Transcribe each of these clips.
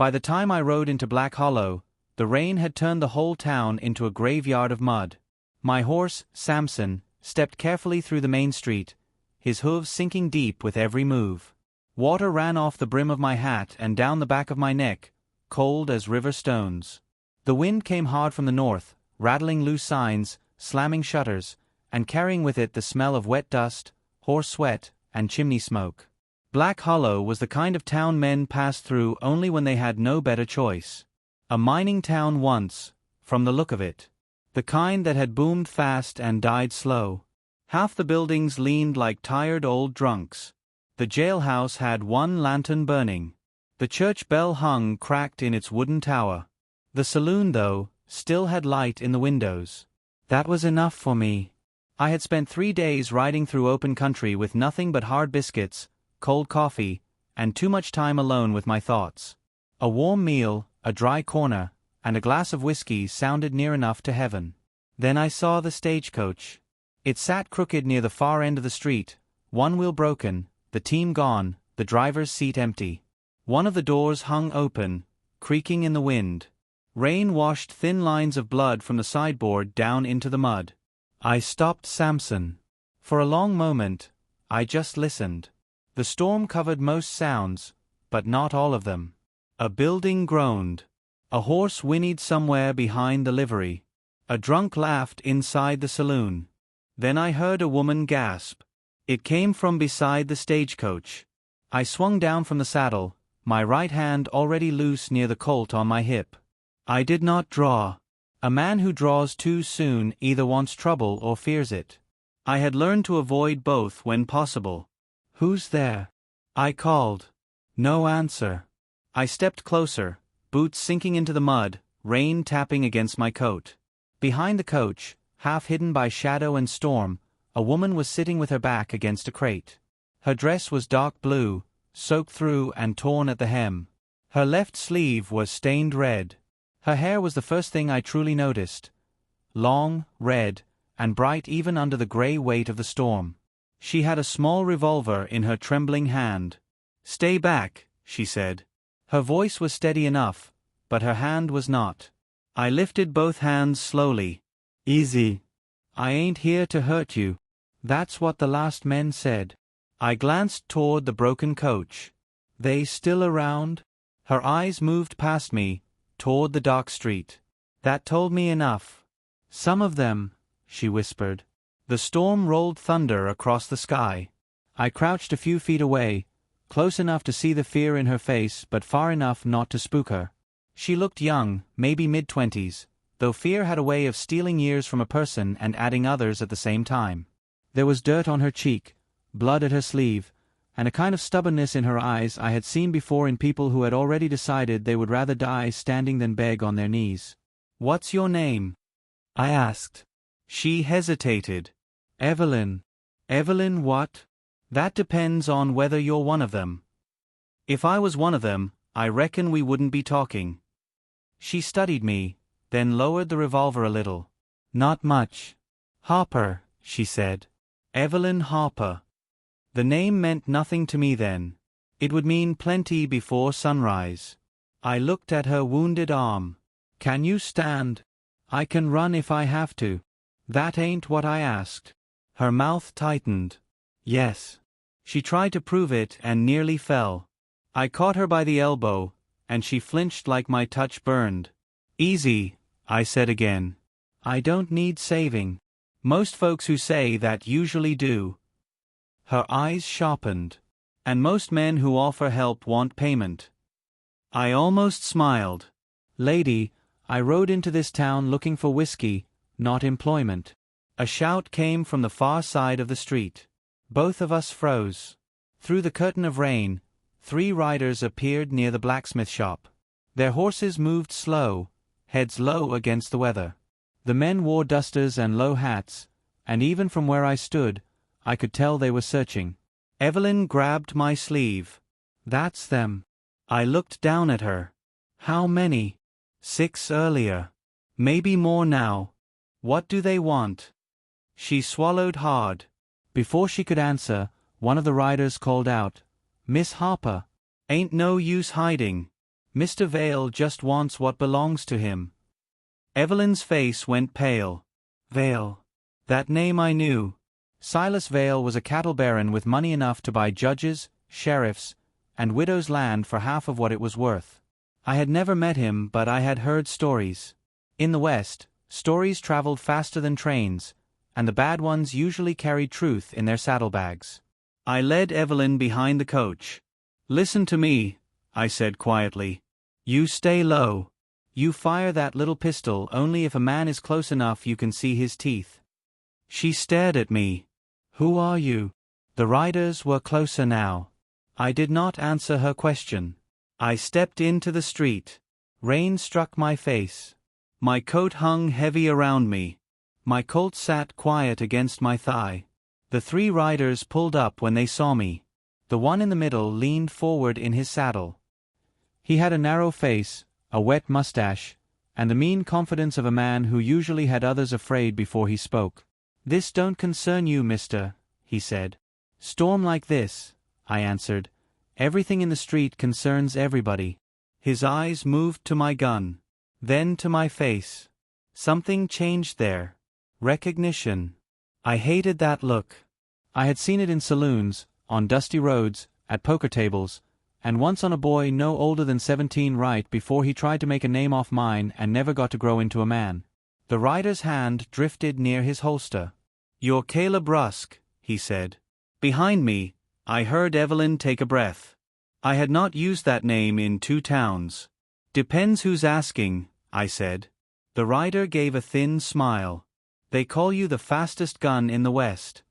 By the time I rode into Black Hollow, the rain had turned the whole town into a graveyard of mud. My horse, Samson, stepped carefully through the main street, his hooves sinking deep with every move. Water ran off the brim of my hat and down the back of my neck, cold as river stones. The wind came hard from the north, rattling loose signs, slamming shutters, and carrying with it the smell of wet dust, horse sweat, and chimney smoke. Black Hollow was the kind of town men passed through only when they had no better choice. A mining town once, from the look of it. The kind that had boomed fast and died slow. Half the buildings leaned like tired old drunks. The jailhouse had one lantern burning. The church bell hung cracked in its wooden tower. The saloon, though, still had light in the windows. That was enough for me. I had spent 3 days riding through open country with nothing but hard biscuits, cold coffee, and too much time alone with my thoughts. A warm meal, a dry corner, and a glass of whiskey sounded near enough to heaven. Then I saw the stagecoach. It sat crooked near the far end of the street, one wheel broken, the team gone, the driver's seat empty. One of the doors hung open, creaking in the wind. Rain washed thin lines of blood from the sideboard down into the mud. I stopped Samson. For a long moment, I just listened. The storm covered most sounds, but not all of them. A building groaned. A horse whinnied somewhere behind the livery. A drunk laughed inside the saloon. Then I heard a woman gasp. It came from beside the stagecoach. I swung down from the saddle, my right hand already loose near the colt on my hip. I did not draw. A man who draws too soon either wants trouble or fears it. I had learned to avoid both when possible. "Who's there?" I called. No answer. I stepped closer, boots sinking into the mud, rain tapping against my coat. Behind the coach, half hidden by shadow and storm, a woman was sitting with her back against a crate. Her dress was dark blue, soaked through and torn at the hem. Her left sleeve was stained red. Her hair was the first thing I truly noticed. Long, red, and bright even under the gray weight of the storm. She had a small revolver in her trembling hand. "Stay back," she said. Her voice was steady enough, but her hand was not. I lifted both hands slowly. "Easy. I ain't here to hurt you." That's what the last men said. I glanced toward the broken coach. "They still around?" Her eyes moved past me, toward the dark street. That told me enough. "Some of them," she whispered. The storm rolled thunder across the sky. I crouched a few feet away, close enough to see the fear in her face but far enough not to spook her. She looked young, maybe mid-20s, though fear had a way of stealing years from a person and adding others at the same time. There was dirt on her cheek, blood at her sleeve, and a kind of stubbornness in her eyes I had seen before in people who had already decided they would rather die standing than beg on their knees. "What's your name?" I asked. She hesitated. "Evelyn." "Evelyn what?" "That depends on whether you're one of them." If I was one of them, I reckon we wouldn't be talking. She studied me, then lowered the revolver a little. "Not much." "Harper," she said. "Evelyn Harper." The name meant nothing to me then. It would mean plenty before sunrise. I looked at her wounded arm. "Can you stand?" "I can run if I have to." "That ain't what I asked." Her mouth tightened. "Yes." She tried to prove it and nearly fell. I caught her by the elbow, and she flinched like my touch burned. "Easy," I said again. "I don't need saving." "Most folks who say that usually do." Her eyes sharpened. "And most men who offer help want payment." I almost smiled. "Lady, I rode into this town looking for whiskey, not employment." A shout came from the far side of the street. Both of us froze. Through the curtain of rain, 3 riders appeared near the blacksmith shop. Their horses moved slow, heads low against the weather. The men wore dusters and low hats, and even from where I stood, I could tell they were searching. Evelyn grabbed my sleeve. "That's them." I looked down at her. "How many?" "6 earlier. Maybe more now." "What do they want?" She swallowed hard. Before she could answer, one of the riders called out, "Miss Harper." "Ain't no use hiding." Mr. Vale just wants what belongs to him." Evelyn's face went pale. Vale. That name I knew. Silas Vale was a cattle baron with money enough to buy judges, sheriffs, and widows' land for half of what it was worth. I had never met him, but I had heard stories. In the West, stories traveled faster than trains, and the bad ones usually carried truth in their saddlebags. I led Evelyn behind the coach. "Listen to me," I said quietly. "You stay low. You fire that little pistol only if a man is close enough you can see his teeth." She stared at me. "Who are you?" The riders were closer now. I did not answer her question. I stepped into the street. Rain struck my face. My coat hung heavy around me. My colt sat quiet against my thigh. The 3 riders pulled up when they saw me. The one in the middle leaned forward in his saddle. He had a narrow face, a wet mustache, and the mean confidence of a man who usually had others afraid before he spoke. "This don't concern you, mister," he said. "Storm like this," I answered. "Everything in the street concerns everybody." His eyes moved to my gun, then to my face. Something changed there. Recognition. I hated that look. I had seen it in saloons, on dusty roads, at poker tables, and once on a boy no older than 17 right before he tried to make a name off mine and never got to grow into a man. The rider's hand drifted near his holster. "You're Caleb Rusk," he said. Behind me, I heard Evelyn take a breath. I had not used that name in 2 towns. "Depends who's asking," I said. The rider gave a thin smile. "They call you the fastest gun in the West."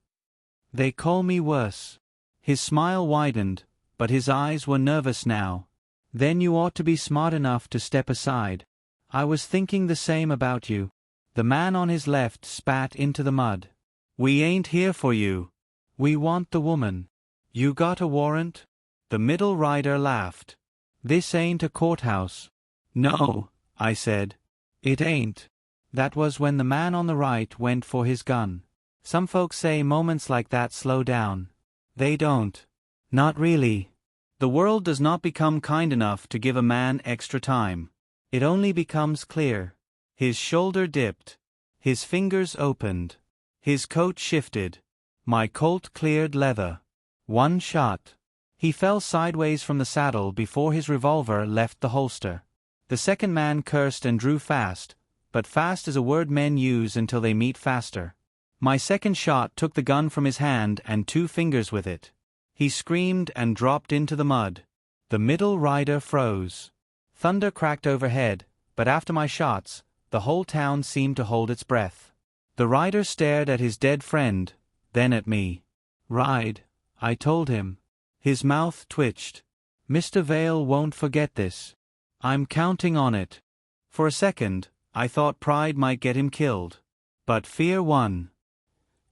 "They call me worse." His smile widened, but his eyes were nervous now. "Then you ought to be smart enough to step aside. I was thinking the same about you." The man on his left spat into the mud. "We ain't here for you. We want the woman." "You got a warrant?" The middle rider laughed. "This ain't a courthouse." "No," I said. "It ain't." That was when the man on the right went for his gun. Some folks say moments like that slow down. They don't. Not really. The world does not become kind enough to give a man extra time. It only becomes clear. His shoulder dipped. His fingers opened. His coat shifted. My colt cleared leather. 1 shot. He fell sideways from the saddle before his revolver left the holster. The second man cursed and drew fast, but fast is a word men use until they meet faster. My second shot took the gun from his hand and 2 fingers with it. He screamed and dropped into the mud. The middle rider froze. Thunder cracked overhead, but after my shots, the whole town seemed to hold its breath. The rider stared at his dead friend, then at me. "Ride," I told him. His mouth twitched. "Mr. Vale won't forget this. I'm counting on it." For a second, I thought pride might get him killed. But fear won.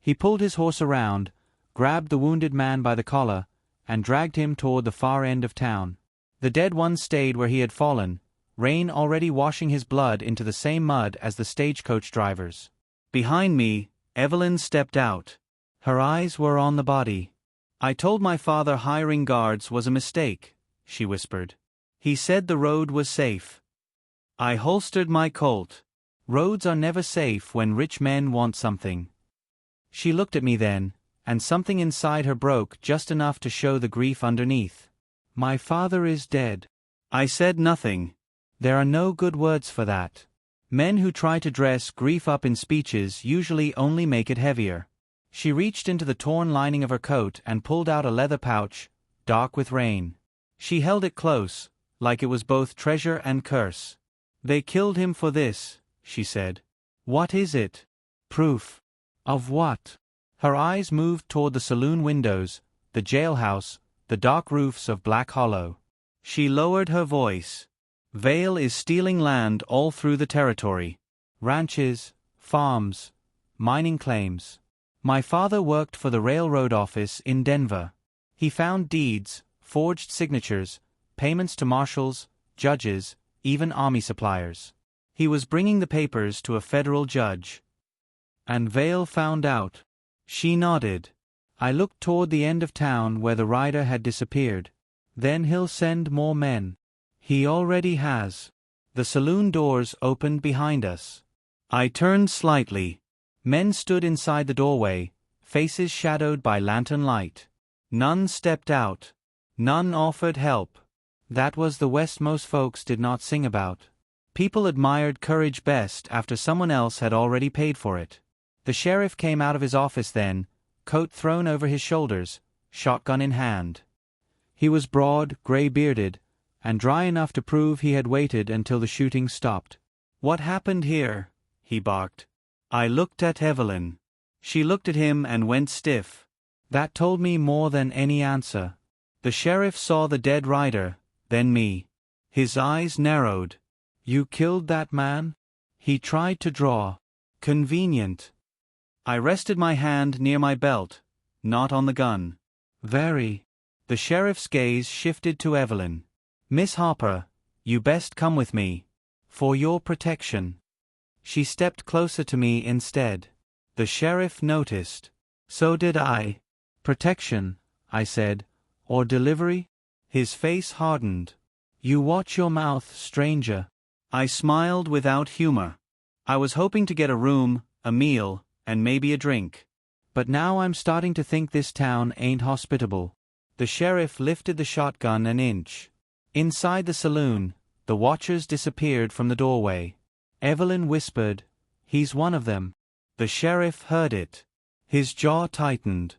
He pulled his horse around, grabbed the wounded man by the collar, and dragged him toward the far end of town. The dead one stayed where he had fallen, rain already washing his blood into the same mud as the stagecoach drivers. Behind me, Evelyn stepped out. Her eyes were on the body. "I told my father hiring guards was a mistake," she whispered. "He said the road was safe." I holstered my Colt. Roads are never safe when rich men want something. She looked at me then, and something inside her broke just enough to show the grief underneath. "My father is dead." I said nothing. There are no good words for that. Men who try to dress grief up in speeches usually only make it heavier. She reached into the torn lining of her coat and pulled out a leather pouch, dark with rain. She held it close, like it was both treasure and curse. "They killed him for this," she said. "What is it?" "Proof." "Of what?" Her eyes moved toward the saloon windows, the jailhouse, the dark roofs of Black Hollow. She lowered her voice. "Vale is stealing land all through the territory. Ranches, farms, mining claims. My father worked for the railroad office in Denver. He found deeds, forged signatures, payments to marshals, judges, even army suppliers. He was bringing the papers to a federal judge. And Vale found out." She nodded. I looked toward the end of town where the rider had disappeared. "Then he'll send more men." He already has. The saloon doors opened behind us. I turned slightly. Men stood inside the doorway, faces shadowed by lantern light. None stepped out. None offered help. That was the West most folks did not sing about. People admired courage best after someone else had already paid for it. The sheriff came out of his office then, coat thrown over his shoulders, shotgun in hand. He was broad, gray-bearded, and dry enough to prove he had waited until the shooting stopped. "What happened here?" he barked. I looked at Evelyn. She looked at him and went stiff. That told me more than any answer. The sheriff saw the dead rider, then me. His eyes narrowed. "You killed that man?" He tried to draw. "Convenient." I rested my hand near my belt, not on the gun. "Very." The sheriff's gaze shifted to Evelyn. "Miss Harper, you best come with me. For your protection." She stepped closer to me instead. The sheriff noticed. So did I. "Protection," I said, "or delivery?" His face hardened. "You watch your mouth, stranger." I smiled without humor. I was hoping to get a room, a meal, and maybe a drink. But now I'm starting to think this town ain't hospitable. The sheriff lifted the shotgun an inch. Inside the saloon, the watchers disappeared from the doorway. Evelyn whispered, "He's one of them." The sheriff heard it. His jaw tightened.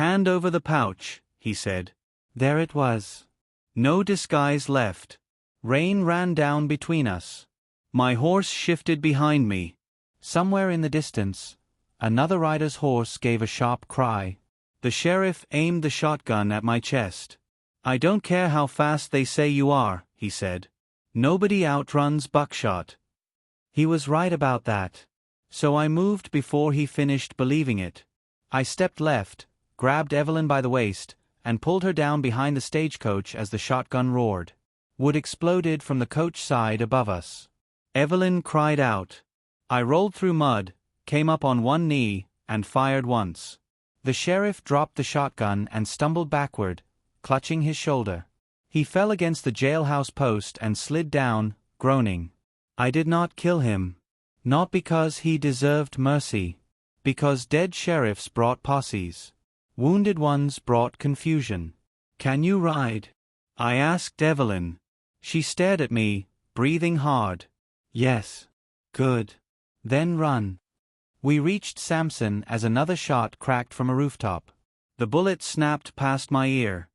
"Hand over the pouch," he said. There it was. No disguise left. Rain ran down between us. My horse shifted behind me. Somewhere in the distance, another rider's horse gave a sharp cry. The sheriff aimed the shotgun at my chest. "I don't care how fast they say you are," he said. "Nobody outruns buckshot." He was right about that. So I moved before he finished believing it. I stepped left, grabbed Evelyn by the waist, and pulled her down behind the stagecoach as the shotgun roared. Wood exploded from the coach side above us. Evelyn cried out. I rolled through mud, came up on one knee, and fired once. The sheriff dropped the shotgun and stumbled backward, clutching his shoulder. He fell against the jailhouse post and slid down, groaning. I did not kill him. Not because he deserved mercy. Because dead sheriffs brought posses. Wounded ones brought confusion. "Can you ride?" I asked Evelyn. She stared at me, breathing hard. "Yes." "Good. Then run." We reached Samson as another shot cracked from a rooftop. The bullet snapped past my ear.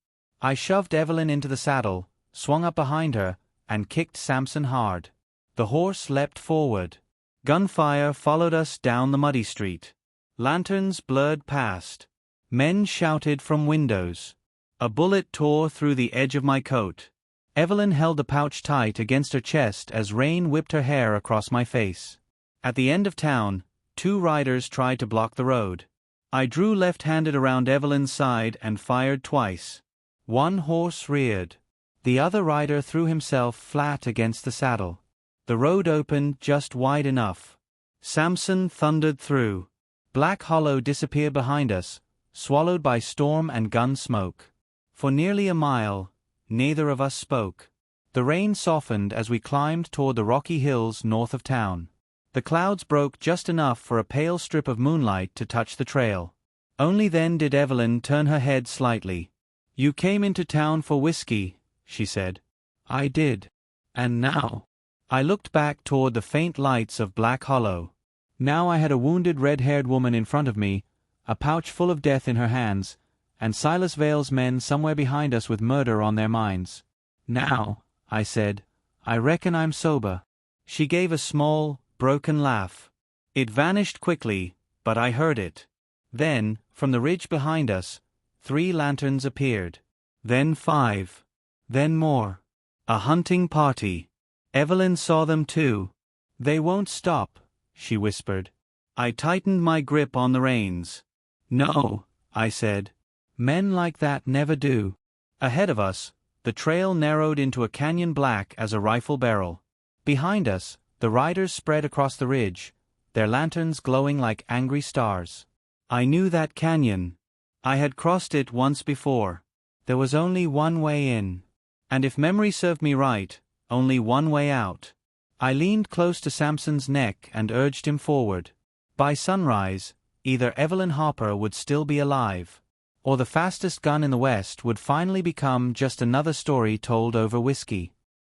I shoved Evelyn into the saddle, swung up behind her, and kicked Samson hard. The horse leapt forward. Gunfire followed us down the muddy street. Lanterns blurred past. Men shouted from windows. A bullet tore through the edge of my coat. Evelyn held the pouch tight against her chest as rain whipped her hair across my face. At the end of town, 2 riders tried to block the road. I drew left-handed around Evelyn's side and fired twice. One horse reared. The other rider threw himself flat against the saddle. The road opened just wide enough. Samson thundered through. Black Hollow disappeared behind us, swallowed by storm and gun smoke. For nearly a mile, neither of us spoke. The rain softened as we climbed toward the rocky hills north of town. The clouds broke just enough for a pale strip of moonlight to touch the trail. Only then did Evelyn turn her head slightly. "You came into town for whiskey," she said. "I did. And now?" I looked back toward the faint lights of Black Hollow. Now I had a wounded red-haired woman in front of me, a pouch full of death in her hands, and Silas Vale's men somewhere behind us with murder on their minds. "Now," I said, "I reckon I'm sober." She gave a small, broken laugh. It vanished quickly, but I heard it. Then, from the ridge behind us, 3 lanterns appeared. Then 5. Then more. A hunting party. Evelyn saw them too. "They won't stop," she whispered. I tightened my grip on the reins. "No," I said. "Men like that never do." Ahead of us, the trail narrowed into a canyon black as a rifle barrel. Behind us, the riders spread across the ridge, their lanterns glowing like angry stars. I knew that canyon. I had crossed it once before. There was only one way in. And if memory served me right, only one way out. I leaned close to Samson's neck and urged him forward. By sunrise, either Evelyn Harper would still be alive, or the fastest gun in the West would finally become just another story told over whiskey.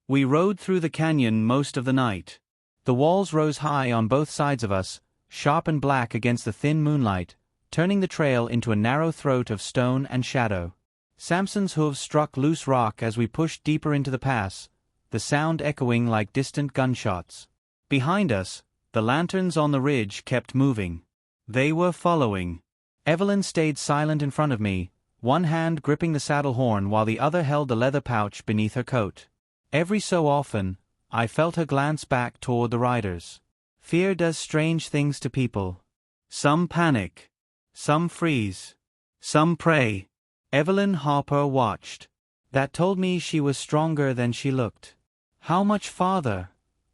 We rode through the canyon most of the night. The walls rose high on both sides of us, sharp and black against the thin moonlight, turning the trail into a narrow throat of stone and shadow. Samson's hooves struck loose rock as we pushed deeper into the pass, the sound echoing like distant gunshots. Behind us, the lanterns on the ridge kept moving. They were following. Evelyn stayed silent in front of me, one hand gripping the saddle horn while the other held the leather pouch beneath her coat. Every so often, I felt her glance back toward the riders. Fear does strange things to people. Some panic. Some freeze. Some pray. Evelyn Harper watched. That told me she was stronger than she looked. "How much farther?"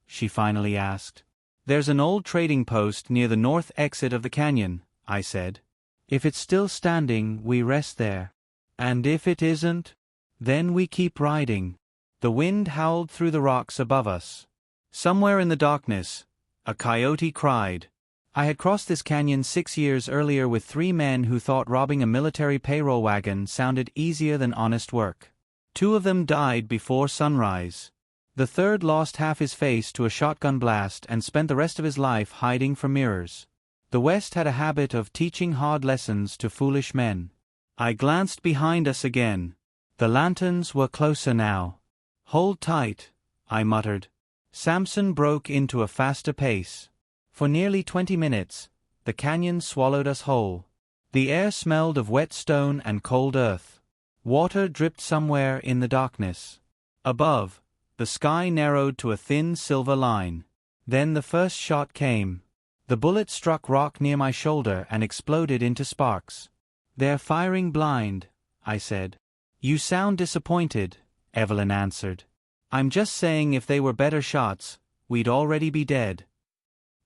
she finally asked. "There's an old trading post near the north exit of the canyon," I said. "If it's still standing, we rest there. And if it isn't, then we keep riding." The wind howled through the rocks above us. Somewhere in the darkness, a coyote cried. I had crossed this canyon 6 years earlier with 3 men who thought robbing a military payroll wagon sounded easier than honest work. 2 of them died before sunrise. The third lost half his face to a shotgun blast and spent the rest of his life hiding from mirrors. The West had a habit of teaching hard lessons to foolish men. I glanced behind us again. The lanterns were closer now. "Hold tight," I muttered. Samson broke into a faster pace. For nearly 20 minutes, the canyon swallowed us whole. The air smelled of wet stone and cold earth. Water dripped somewhere in the darkness. Above, the sky narrowed to a thin silver line. Then the first shot came. The bullet struck rock near my shoulder and exploded into sparks. "They're firing blind," I said. "You sound disappointed," Evelyn answered. "I'm just saying if they were better shots, we'd already be dead."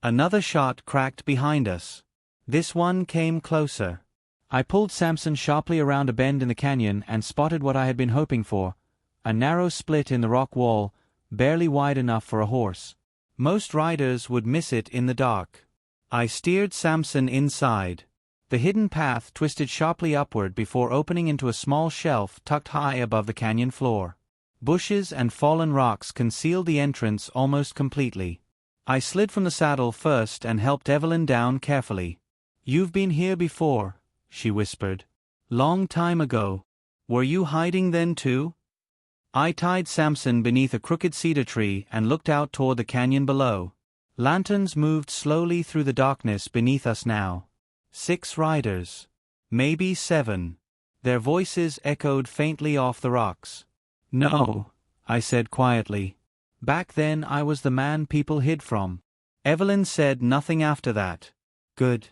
Another shot cracked behind us. This one came closer. I pulled Samson sharply around a bend in the canyon and spotted what I had been hoping for, a narrow split in the rock wall, barely wide enough for a horse. Most riders would miss it in the dark. I steered Samson inside. The hidden path twisted sharply upward before opening into a small shelf tucked high above the canyon floor. Bushes and fallen rocks concealed the entrance almost completely. I slid from the saddle first and helped Evelyn down carefully. "You've been here before," she whispered. "Long time ago. Were you hiding then too?" I tied Samson beneath a crooked cedar tree and looked out toward the canyon below. Lanterns moved slowly through the darkness beneath us now. 6 riders. Maybe 7. Their voices echoed faintly off the rocks. "No," I said quietly. "Back then I was the man people hid from." Evelyn said nothing after that. Good.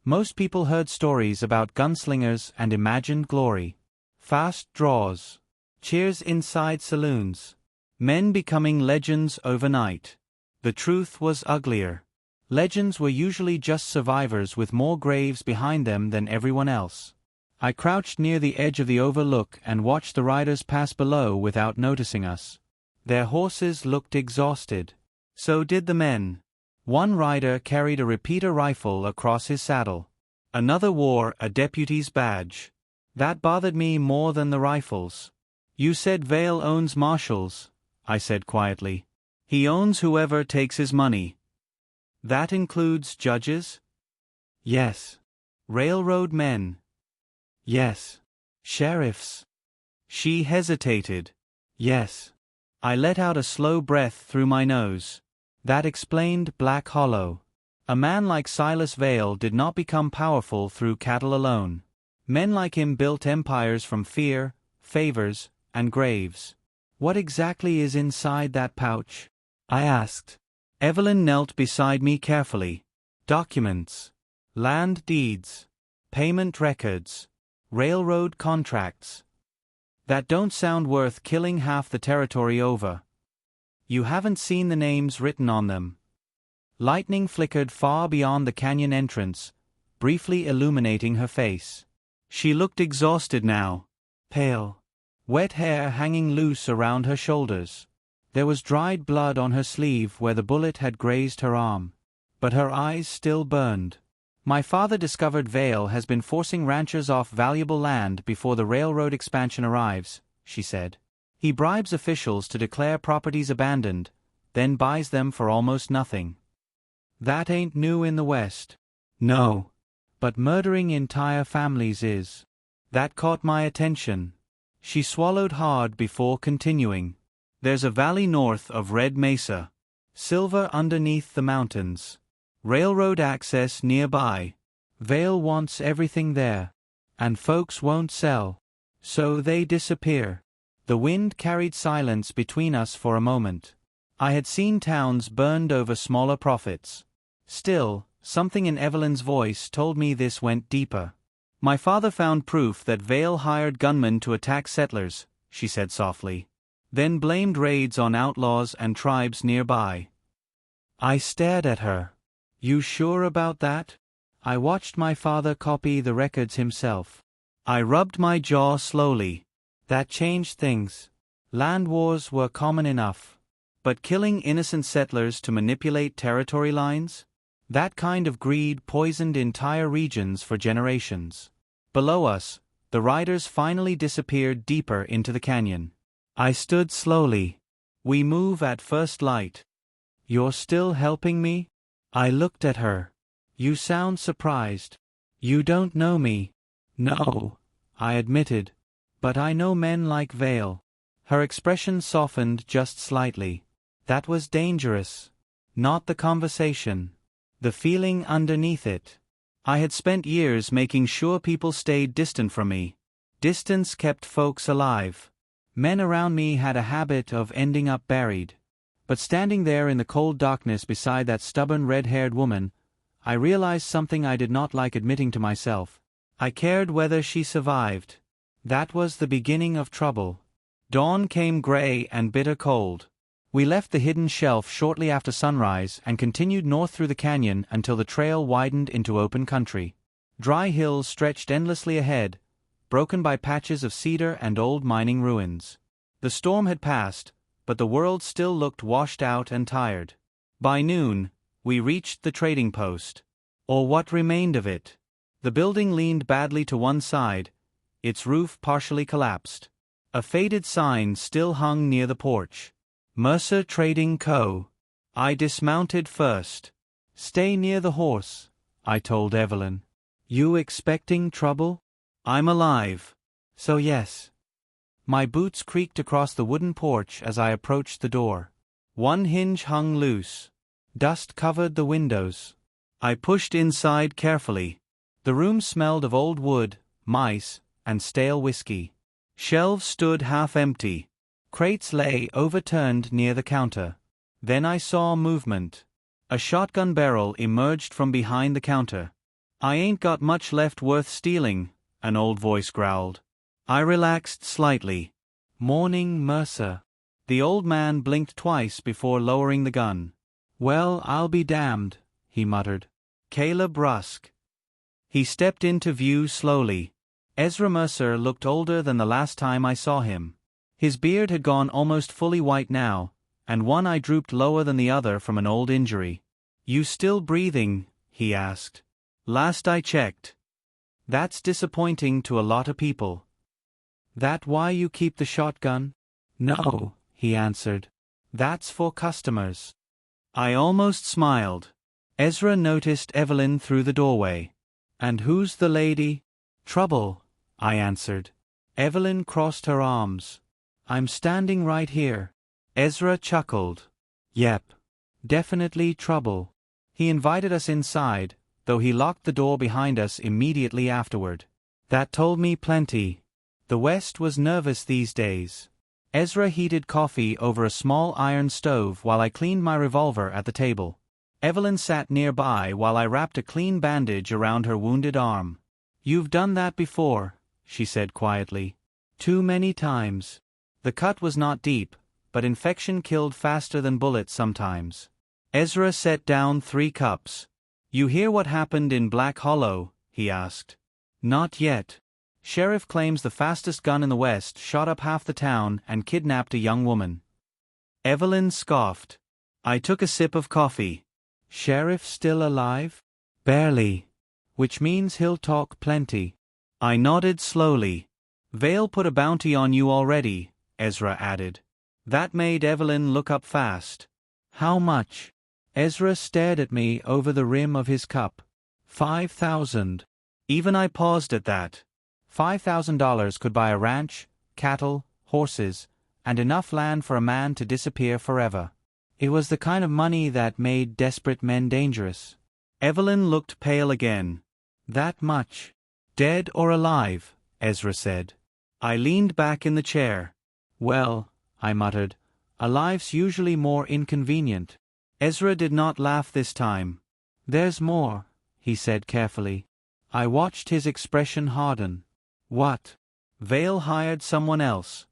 Most people heard stories about gunslingers and imagined glory. Fast draws. Cheers inside saloons. Men becoming legends overnight. The truth was uglier. Legends were usually just survivors with more graves behind them than everyone else. I crouched near the edge of the overlook and watched the riders pass below without noticing us. Their horses looked exhausted. So did the men. One rider carried a repeater rifle across his saddle. Another wore a deputy's badge. That bothered me more than the rifles. "You said Vale owns marshals," I said quietly. "He owns whoever takes his money." "That includes judges?" "Yes." "Railroad men?" "Yes." "Sheriffs?" She hesitated. "Yes." I let out a slow breath through my nose. That explained Black Hollow. A man like Silas Vale did not become powerful through cattle alone. Men like him built empires from fear, favors, and graves. "What exactly is inside that pouch?" I asked. Evelyn knelt beside me carefully. "Documents. Land deeds. Payment records. Railroad contracts. That don't sound worth killing half the territory over. You haven't seen the names written on them." Lightning flickered far beyond the canyon entrance, briefly illuminating her face. She looked exhausted now. Pale. Wet hair hanging loose around her shoulders. There was dried blood on her sleeve where the bullet had grazed her arm. But her eyes still burned. My father discovered Vale has been forcing ranchers off valuable land before the railroad expansion arrives, she said. He bribes officials to declare properties abandoned, then buys them for almost nothing. That ain't new in the West. No. But murdering entire families is. That caught my attention. She swallowed hard before continuing. There's a valley north of Red Mesa. Silver underneath the mountains. Railroad access nearby. Vale wants everything there. And folks won't sell. So they disappear. The wind carried silence between us for a moment. I had seen towns burned over smaller profits. Still, something in Evelyn's voice told me this went deeper. My father found proof that Vale hired gunmen to attack settlers, she said softly. Then blamed raids on outlaws and tribes nearby. I stared at her. You sure about that? I watched my father copy the records himself. I rubbed my jaw slowly. That changed things. Land wars were common enough. But killing innocent settlers to manipulate territory lines? That kind of greed poisoned entire regions for generations. Below us, the riders finally disappeared deeper into the canyon. I stood slowly. We move at first light. You're still helping me? I looked at her. You sound surprised. You don't know me. No, I admitted. But I know men like Vale. Her expression softened just slightly. That was dangerous. Not the conversation. The feeling underneath it. I had spent years making sure people stayed distant from me. Distance kept folks alive. Men around me had a habit of ending up buried. But standing there in the cold darkness beside that stubborn red-haired woman, I realized something I did not like admitting to myself. I cared whether she survived. That was the beginning of trouble. Dawn came gray and bitter cold. We left the hidden shelf shortly after sunrise and continued north through the canyon until the trail widened into open country. Dry hills stretched endlessly ahead, broken by patches of cedar and old mining ruins. The storm had passed, but the world still looked washed out and tired. By noon, we reached the trading post. Or what remained of it. The building leaned badly to one side, its roof partially collapsed. A faded sign still hung near the porch. Mercer Trading Co. I dismounted first. Stay near the horse, I told Evelyn. You expecting trouble? I'm alive. So yes. My boots creaked across the wooden porch as I approached the door. One hinge hung loose. Dust covered the windows. I pushed inside carefully. The room smelled of old wood, mice, and stale whiskey. Shelves stood half empty. Crates lay overturned near the counter. Then I saw movement. A shotgun barrel emerged from behind the counter. I ain't got much left worth stealing, an old voice growled. I relaxed slightly. Morning, Mercer. The old man blinked twice before lowering the gun. Well, I'll be damned, he muttered. Caleb Rusk. He stepped into view slowly. Ezra Mercer looked older than the last time I saw him. His beard had gone almost fully white now, and one eye drooped lower than the other from an old injury. You still breathing? He asked. Last I checked. That's disappointing to a lot of people. That why you keep the shotgun? No, he answered. That's for customers. I almost smiled. Ezra noticed Evelyn through the doorway. And who's the lady? Trouble, I answered. Evelyn crossed her arms. I'm standing right here. Ezra chuckled. Yep. Definitely trouble. He invited us inside, though he locked the door behind us immediately afterward. That told me plenty. The West was nervous these days. Ezra heated coffee over a small iron stove while I cleaned my revolver at the table. Evelyn sat nearby while I wrapped a clean bandage around her wounded arm. You've done that before, she said quietly. Too many times. The cut was not deep, but infection killed faster than bullets sometimes. Ezra set down 3 cups. You hear what happened in Black Hollow? He asked. Not yet. Sheriff claims the fastest gun in the West shot up half the town and kidnapped a young woman. Evelyn scoffed. I took a sip of coffee. Sheriff still alive? Barely. Which means he'll talk plenty. I nodded slowly. Vale put a bounty on you already, Ezra added. That made Evelyn look up fast. How much? Ezra stared at me over the rim of his cup. 5,000. Even I paused at that. $5,000 could buy a ranch, cattle, horses, and enough land for a man to disappear forever. It was the kind of money that made desperate men dangerous. Evelyn looked pale again. That much? Dead or alive? Ezra said. I leaned back in the chair. Well, I muttered, alive's usually more inconvenient. Ezra did not laugh this time. There's more, he said carefully. I watched his expression harden. What? Vale hired someone else.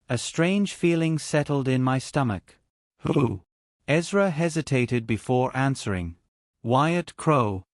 A strange feeling settled in my stomach. Who? Ezra hesitated before answering. Wyatt Crow.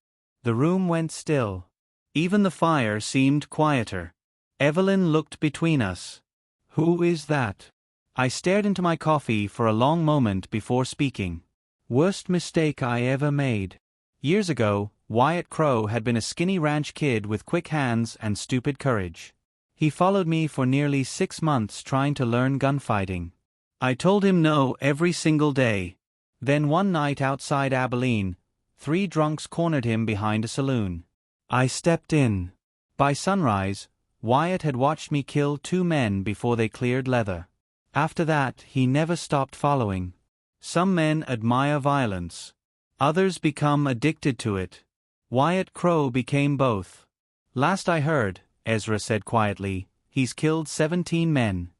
The room went still. Even the fire seemed quieter. Evelyn looked between us. Who is that? I stared into my coffee for a long moment before speaking. Worst mistake I ever made. Years ago, Wyatt Crow had been a skinny ranch kid with quick hands and stupid courage. He followed me for nearly 6 months trying to learn gunfighting. I told him no every single day. Then one night outside Abilene, 3 drunks cornered him behind a saloon. I stepped in. By sunrise, Wyatt had watched me kill 2 men before they cleared leather. After that, he never stopped following. Some men admire violence. Others become addicted to it. Wyatt Crow became both. Last I heard, Ezra said quietly, he's killed 17 men.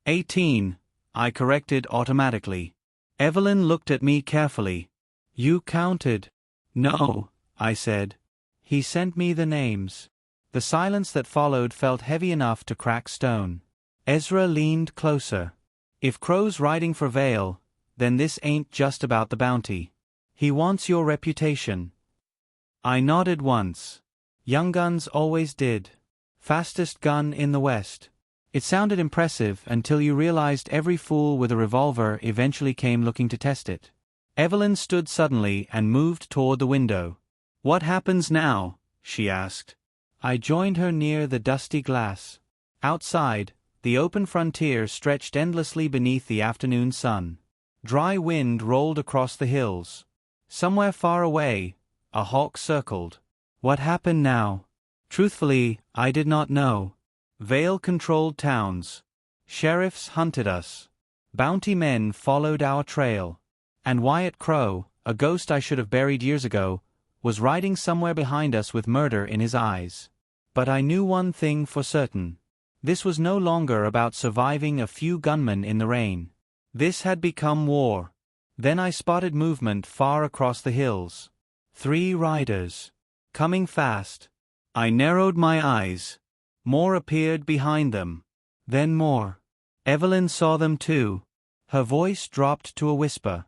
18, I corrected automatically. Evelyn looked at me carefully. You counted? No, I said. He sent me the names. The silence that followed felt heavy enough to crack stone. Ezra leaned closer. If Crow's riding for Vale, then this ain't just about the bounty. He wants your reputation. I nodded once. Young Guns always did. Fastest gun in the West. It sounded impressive until you realized every fool with a revolver eventually came looking to test it. Evelyn stood suddenly and moved toward the window. What happens now? She asked. I joined her near the dusty glass. Outside, the open frontier stretched endlessly beneath the afternoon sun. Dry wind rolled across the hills. Somewhere far away, a hawk circled. What happened now? Truthfully, I did not know. Vale controlled towns. Sheriffs hunted us. Bounty men followed our trail. And Wyatt Crow, a ghost I should have buried years ago, was riding somewhere behind us with murder in his eyes. But I knew one thing for certain. This was no longer about surviving a few gunmen in the rain. This had become war. Then I spotted movement far across the hills. 3 riders. Coming fast. I narrowed my eyes. More appeared behind them. Then more. Evelyn saw them too. Her voice dropped to a whisper.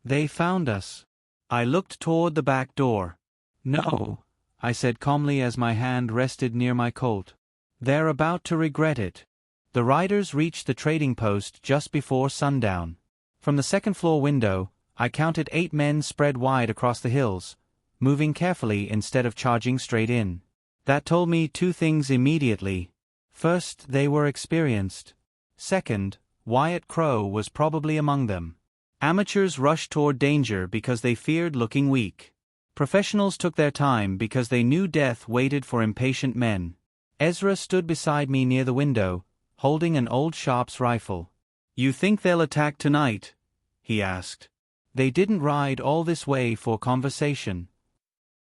They found us. I looked toward the back door. No, I said calmly as my hand rested near my Colt. They're about to regret it. The riders reached the trading post just before sundown. From the second-floor window, I counted 8 men spread wide across the hills, moving carefully instead of charging straight in. That told me 2 things immediately. First, they were experienced. Second, Wyatt Crow was probably among them. Amateurs rushed toward danger because they feared looking weak. Professionals took their time because they knew death waited for impatient men. Ezra stood beside me near the window, holding an old Sharps rifle. You think they'll attack tonight? He asked. They didn't ride all this way for conversation.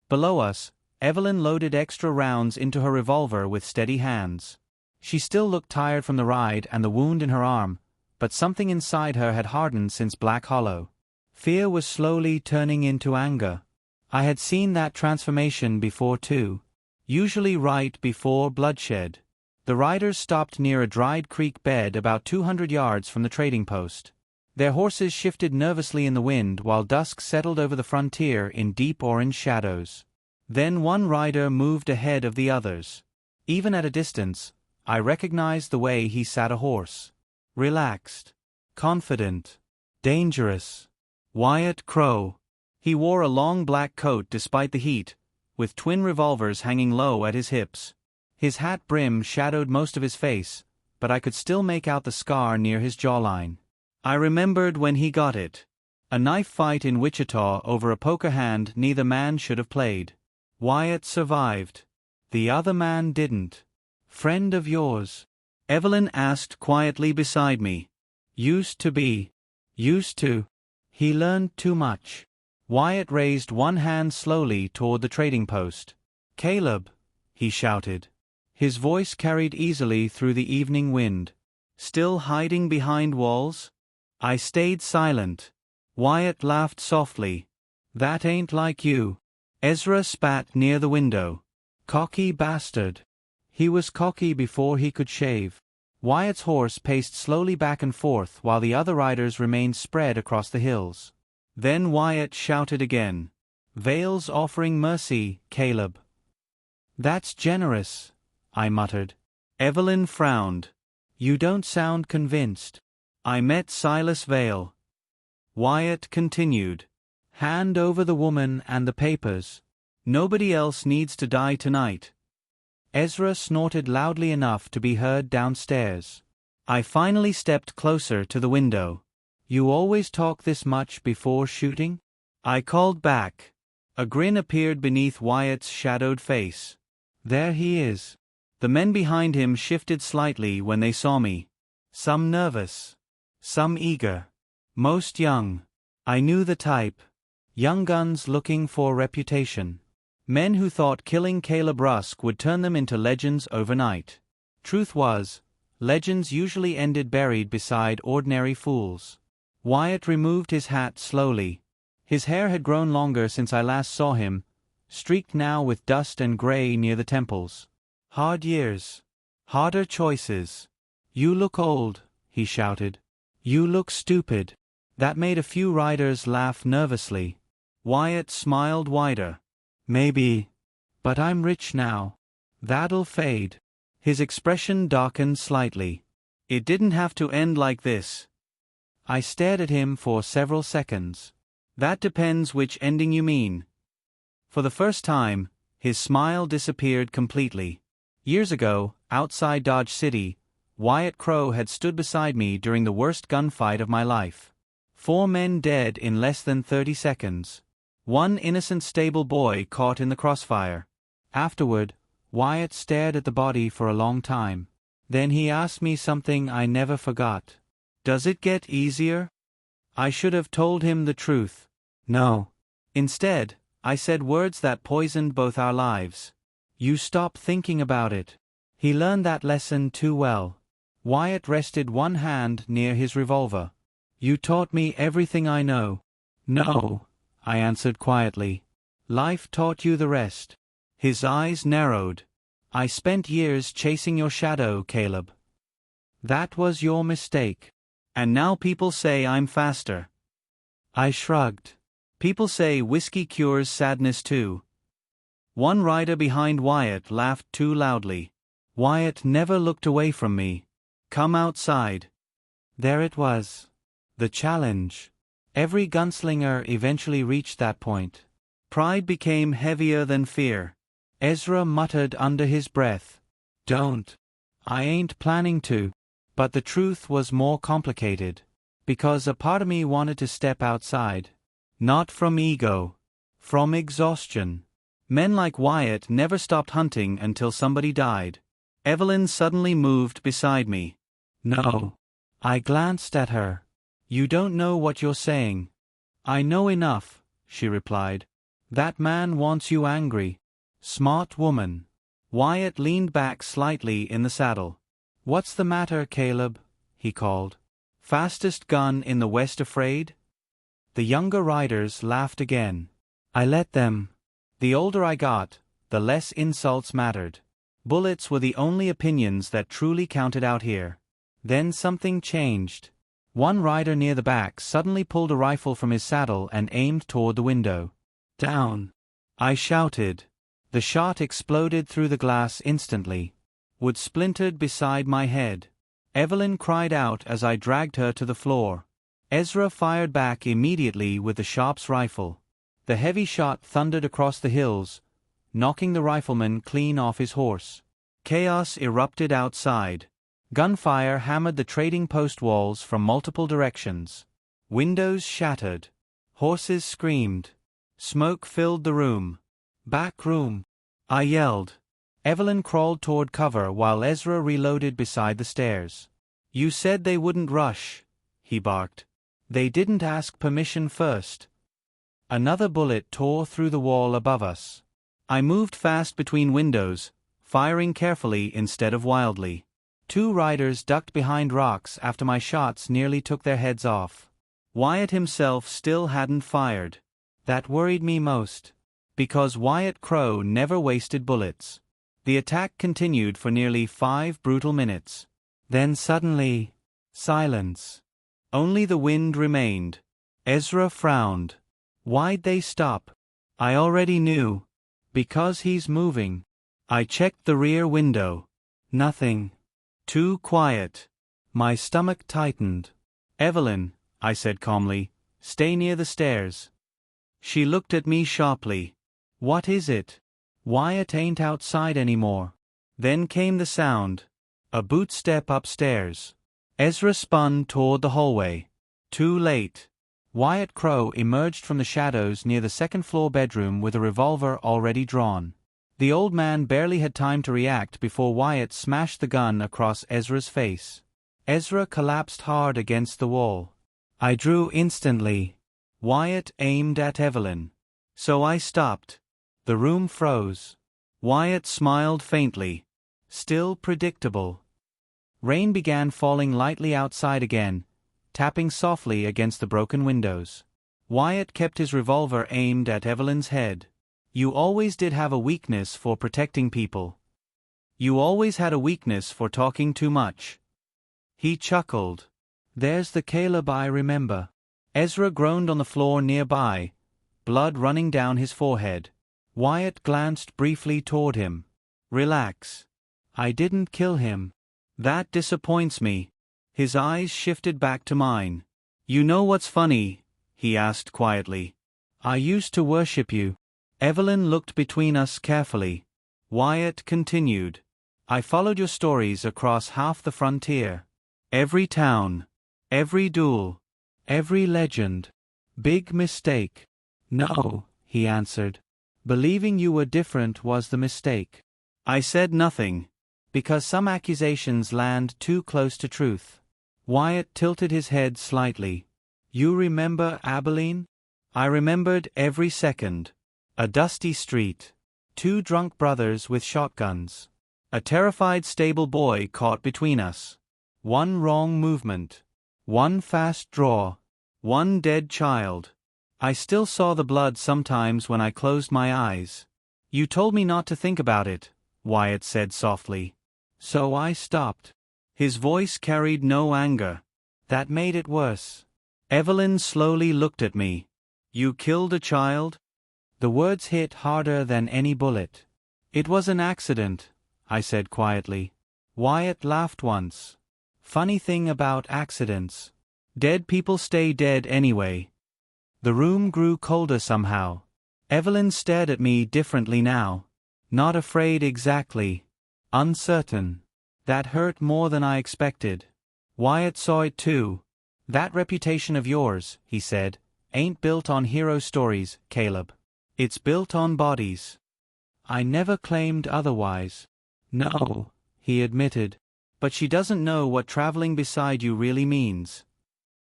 Below us, Evelyn loaded extra rounds into her revolver with steady hands. She still looked tired from the ride and the wound in her arm, but something inside her had hardened since Black Hollow. Fear was slowly turning into anger. I had seen that transformation before too. Usually right before bloodshed. The riders stopped near a dried creek bed about 200 yards from the trading post. Their horses shifted nervously in the wind while dusk settled over the frontier in deep orange shadows. Then one rider moved ahead of the others. Even at a distance, I recognized the way he sat a horse. Relaxed. confident, dangerous. Wyatt Crow. He wore a long black coat despite the heat, with twin revolvers hanging low at his hips. His hat brim shadowed most of his face, but I could still make out the scar near his jawline. I remembered when he got it. A knife fight in Wichita over a poker hand neither man should have played. Wyatt survived. The other man didn't. Friend of yours? Evelyn asked quietly beside me. Used to be. Used to. He learned too much. Wyatt raised one hand slowly toward the trading post. Caleb, he shouted. His voice carried easily through the evening wind. Still hiding behind walls? I stayed silent. Wyatt laughed softly. That ain't like you. Ezra spat near the window. Cocky bastard. He was cocky before he could shave. Wyatt's horse paced slowly back and forth while the other riders remained spread across the hills. Then Wyatt shouted again. Vale's offering mercy, Caleb. That's generous, I muttered. Evelyn frowned. You don't sound convinced. I met Silas Vale. Wyatt continued. Hand over the woman and the papers. Nobody else needs to die tonight. Ezra snorted loudly enough to be heard downstairs. I finally stepped closer to the window. You always talk this much before shooting? I called back. A grin appeared beneath Wyatt's shadowed face. There he is. The men behind him shifted slightly when they saw me. Some nervous. Some eager. Most young. I knew the type. Young guns looking for reputation. Men who thought killing Caleb Rusk would turn them into legends overnight. Truth was, legends usually ended buried beside ordinary fools. Wyatt removed his hat slowly. His hair had grown longer since I last saw him, streaked now with dust and gray near the temples. Hard years. Harder choices. You look old, he shouted. You look stupid. That made a few riders laugh nervously. Wyatt smiled wider. Maybe. But I'm rich now. That'll fade. His expression darkened slightly. It didn't have to end like this. I stared at him for several seconds. That depends which ending you mean. For the first time, his smile disappeared completely. Years ago, outside Dodge City, Wyatt Crow had stood beside me during the worst gunfight of my life. 4 men dead in less than 30 seconds. 1 innocent stable boy caught in the crossfire. Afterward, Wyatt stared at the body for a long time. Then he asked me something I never forgot. Does it get easier? I should have told him the truth. No. Instead, I said words that poisoned both our lives. You stop thinking about it. He learned that lesson too well. Wyatt rested one hand near his revolver. You taught me everything I know. No, I answered quietly. Life taught you the rest. His eyes narrowed. I spent years chasing your shadow, Caleb. That was your mistake. And now people say I'm faster. I shrugged. People say whiskey cures sadness too. One rider behind Wyatt laughed too loudly. Wyatt never looked away from me. Come outside. There it was. The challenge. Every gunslinger eventually reached that point. Pride became heavier than fear. Ezra muttered under his breath. Don't. I ain't planning to. But the truth was more complicated. Because a part of me wanted to step outside. Not from ego. From exhaustion. Men like Wyatt never stopped hunting until somebody died. Evelyn suddenly moved beside me. No. I glanced at her. You don't know what you're saying. I know enough, she replied. That man wants you angry. Smart woman. Wyatt leaned back slightly in the saddle. What's the matter, Caleb? He called. Fastest gun in the West afraid? The younger riders laughed again. I let them. The older I got, the less insults mattered. Bullets were the only opinions that truly counted out here. Then something changed. One rider near the back suddenly pulled a rifle from his saddle and aimed toward the window. Down! I shouted. The shot exploded through the glass instantly. Wood splintered beside my head. Evelyn cried out as I dragged her to the floor. Ezra fired back immediately with the Sharp's rifle. The heavy shot thundered across the hills, knocking the rifleman clean off his horse. Chaos erupted outside. Gunfire hammered the trading post walls from multiple directions. Windows shattered. Horses screamed. Smoke filled the room. "Back room!" I yelled. Evelyn crawled toward cover while Ezra reloaded beside the stairs. "You said they wouldn't rush," he barked. "They didn't ask permission first." Another bullet tore through the wall above us. I moved fast between windows, firing carefully instead of wildly. 2 riders ducked behind rocks after my shots nearly took their heads off. Wyatt himself still hadn't fired. That worried me most, because Wyatt Crow never wasted bullets. The attack continued for nearly 5 brutal minutes. Then suddenly, silence. Only the wind remained. Ezra frowned. Why'd they stop? I already knew. Because he's moving. I checked the rear window. Nothing. Too quiet. My stomach tightened. "Evelyn," I said calmly, "stay near the stairs." She looked at me sharply. "What is it?" "Wyatt ain't outside anymore." Then came the sound. A boot step upstairs. Ezra spun toward the hallway. Too late. Wyatt Crow emerged from the shadows near the second-floor bedroom with a revolver already drawn. The old man barely had time to react before Wyatt smashed the gun across Ezra's face. Ezra collapsed hard against the wall. I drew instantly. Wyatt aimed at Evelyn. So I stopped. The room froze. Wyatt smiled faintly. Still predictable. Rain began falling lightly outside again, tapping softly against the broken windows. Wyatt kept his revolver aimed at Evelyn's head. "You always did have a weakness for protecting people. You always had a weakness for talking too much." He chuckled. "There's the Caleb I remember." Ezra groaned on the floor nearby, blood running down his forehead. Wyatt glanced briefly toward him. "Relax. I didn't kill him." "That disappoints me." His eyes shifted back to mine. "You know what's funny?" he asked quietly. "I used to worship you." Evelyn looked between us carefully. Wyatt continued. "I followed your stories across half the frontier. Every town. Every duel. Every legend. Big mistake." "No," he answered. "Believing you were different was the mistake." I said nothing, because some accusations land too close to truth. Wyatt tilted his head slightly. "You remember Abilene?" I remembered every second. A dusty street. 2 drunk brothers with shotguns. A terrified stable boy caught between us. 1 wrong movement. 1 fast draw. 1 dead child. I still saw the blood sometimes when I closed my eyes. "You told me not to think about it," Wyatt said softly. "So I stopped." His voice carried no anger. That made it worse. Evelyn slowly looked at me. "You killed a child?" The words hit harder than any bullet. "It was an accident," I said quietly. Wyatt laughed once. "Funny thing about accidents. Dead people stay dead anyway." The room grew colder somehow. Evelyn stared at me differently now. Not afraid exactly. Uncertain. That hurt more than I expected. Wyatt saw it too. "That reputation of yours," he said, "ain't built on hero stories, Caleb. It's built on bodies." I never claimed otherwise. "No," he admitted. "But she doesn't know what traveling beside you really means."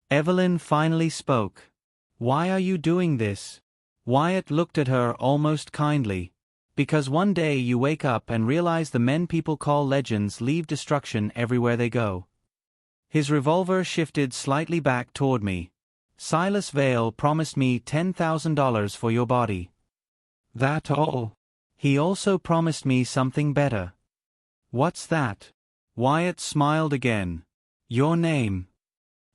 Evelyn finally spoke. "Why are you doing this?" Wyatt looked at her almost kindly. "Because one day you wake up and realize the men people call legends leave destruction everywhere they go." His revolver shifted slightly back toward me. "Silas Vale promised me $10,000 for your body." "That all?" "He also promised me something better." "What's that?" Wyatt smiled again. "Your name."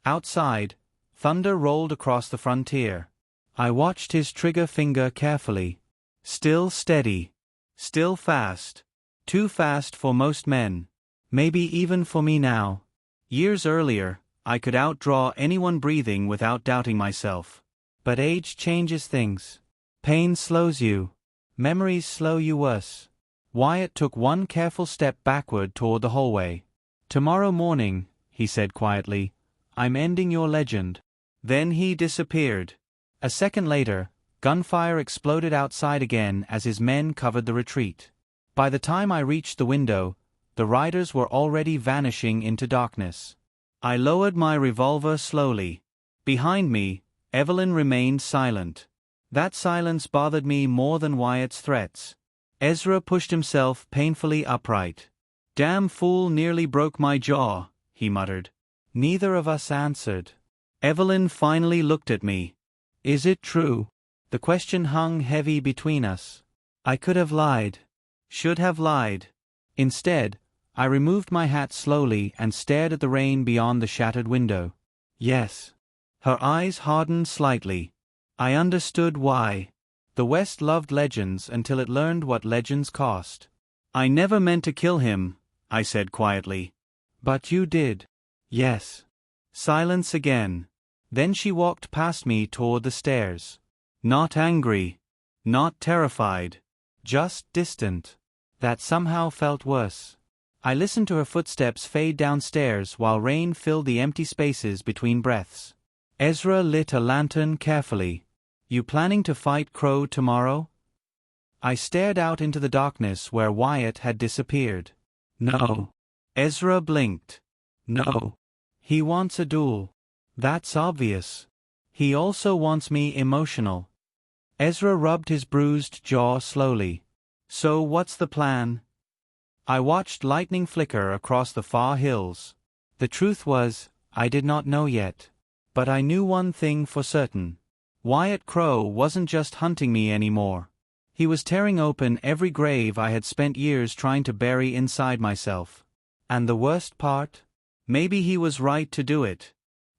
Outside, thunder rolled across the frontier. I watched his trigger finger carefully. Still steady. Still fast. Too fast for most men. Maybe even for me now. Years earlier, I could outdraw anyone breathing without doubting myself. But age changes things. Pain slows you. Memories slow you worse. Wyatt took one careful step backward toward the hallway. "Tomorrow morning," he said quietly, "I'm ending your legend." Then he disappeared. A second later, gunfire exploded outside again as his men covered the retreat. By the time I reached the window, the riders were already vanishing into darkness. I lowered my revolver slowly. Behind me, Evelyn remained silent. That silence bothered me more than Wyatt's threats. Ezra pushed himself painfully upright. "Damn fool nearly broke my jaw," he muttered. Neither of us answered. Evelyn finally looked at me. "Is it true?" The question hung heavy between us. I could have lied. Should have lied. Instead, I removed my hat slowly and stared at the rain beyond the shattered window. Yes. Her eyes hardened slightly. I understood why. The West loved legends until it learned what legends cost. "I never meant to kill him," I said quietly. "But you did." "Yes." Silence again. Then she walked past me toward the stairs. Not angry. Not terrified. Just distant. That somehow felt worse. I listened to her footsteps fade downstairs while rain filled the empty spaces between breaths. Ezra lit a lantern carefully. "You planning to fight Crow tomorrow?" I stared out into the darkness where Wyatt had disappeared. "No." Ezra blinked. "No. He wants a duel. That's obvious. He also wants me emotional." Ezra rubbed his bruised jaw slowly. "So what's the plan?" I watched lightning flicker across the far hills. The truth was, I did not know yet. But I knew one thing for certain. Wyatt Crow wasn't just hunting me anymore. He was tearing open every grave I had spent years trying to bury inside myself. And the worst part? Maybe he was right to do it.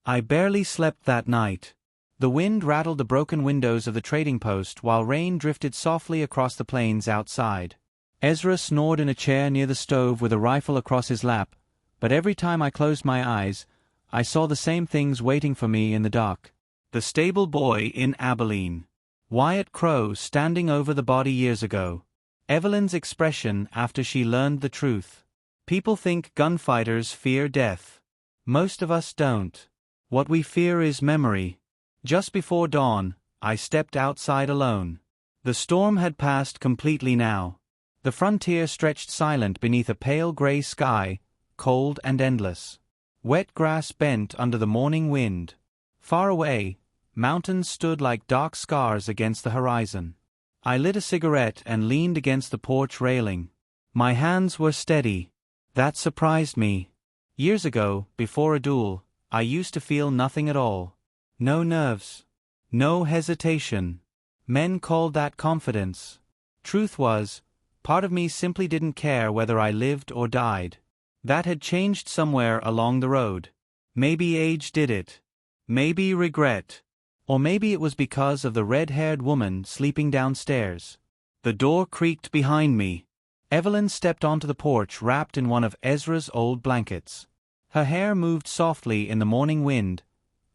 I barely slept that night. The wind rattled the broken windows of the trading post while rain drifted softly across the plains outside. Ezra snored in a chair near the stove with a rifle across his lap, but every time I closed my eyes, I saw the same things waiting for me in the dark. The stable boy in Abilene. Wyatt Crow standing over the body years ago. Evelyn's expression after she learned the truth. People think gunfighters fear death. Most of us don't. What we fear is memory. Just before dawn, I stepped outside alone. The storm had passed completely now. The frontier stretched silent beneath a pale gray sky, cold and endless. Wet grass bent under the morning wind. Far away, mountains stood like dark scars against the horizon. I lit a cigarette and leaned against the porch railing. My hands were steady. That surprised me. Years ago, before a duel, I used to feel nothing at all. No nerves. No hesitation. Men called that confidence. Truth was, part of me simply didn't care whether I lived or died. That had changed somewhere along the road. Maybe age did it. Maybe regret. Or maybe it was because of the red-haired woman sleeping downstairs. The door creaked behind me. Evelyn stepped onto the porch wrapped in one of Ezra's old blankets. Her hair moved softly in the morning wind,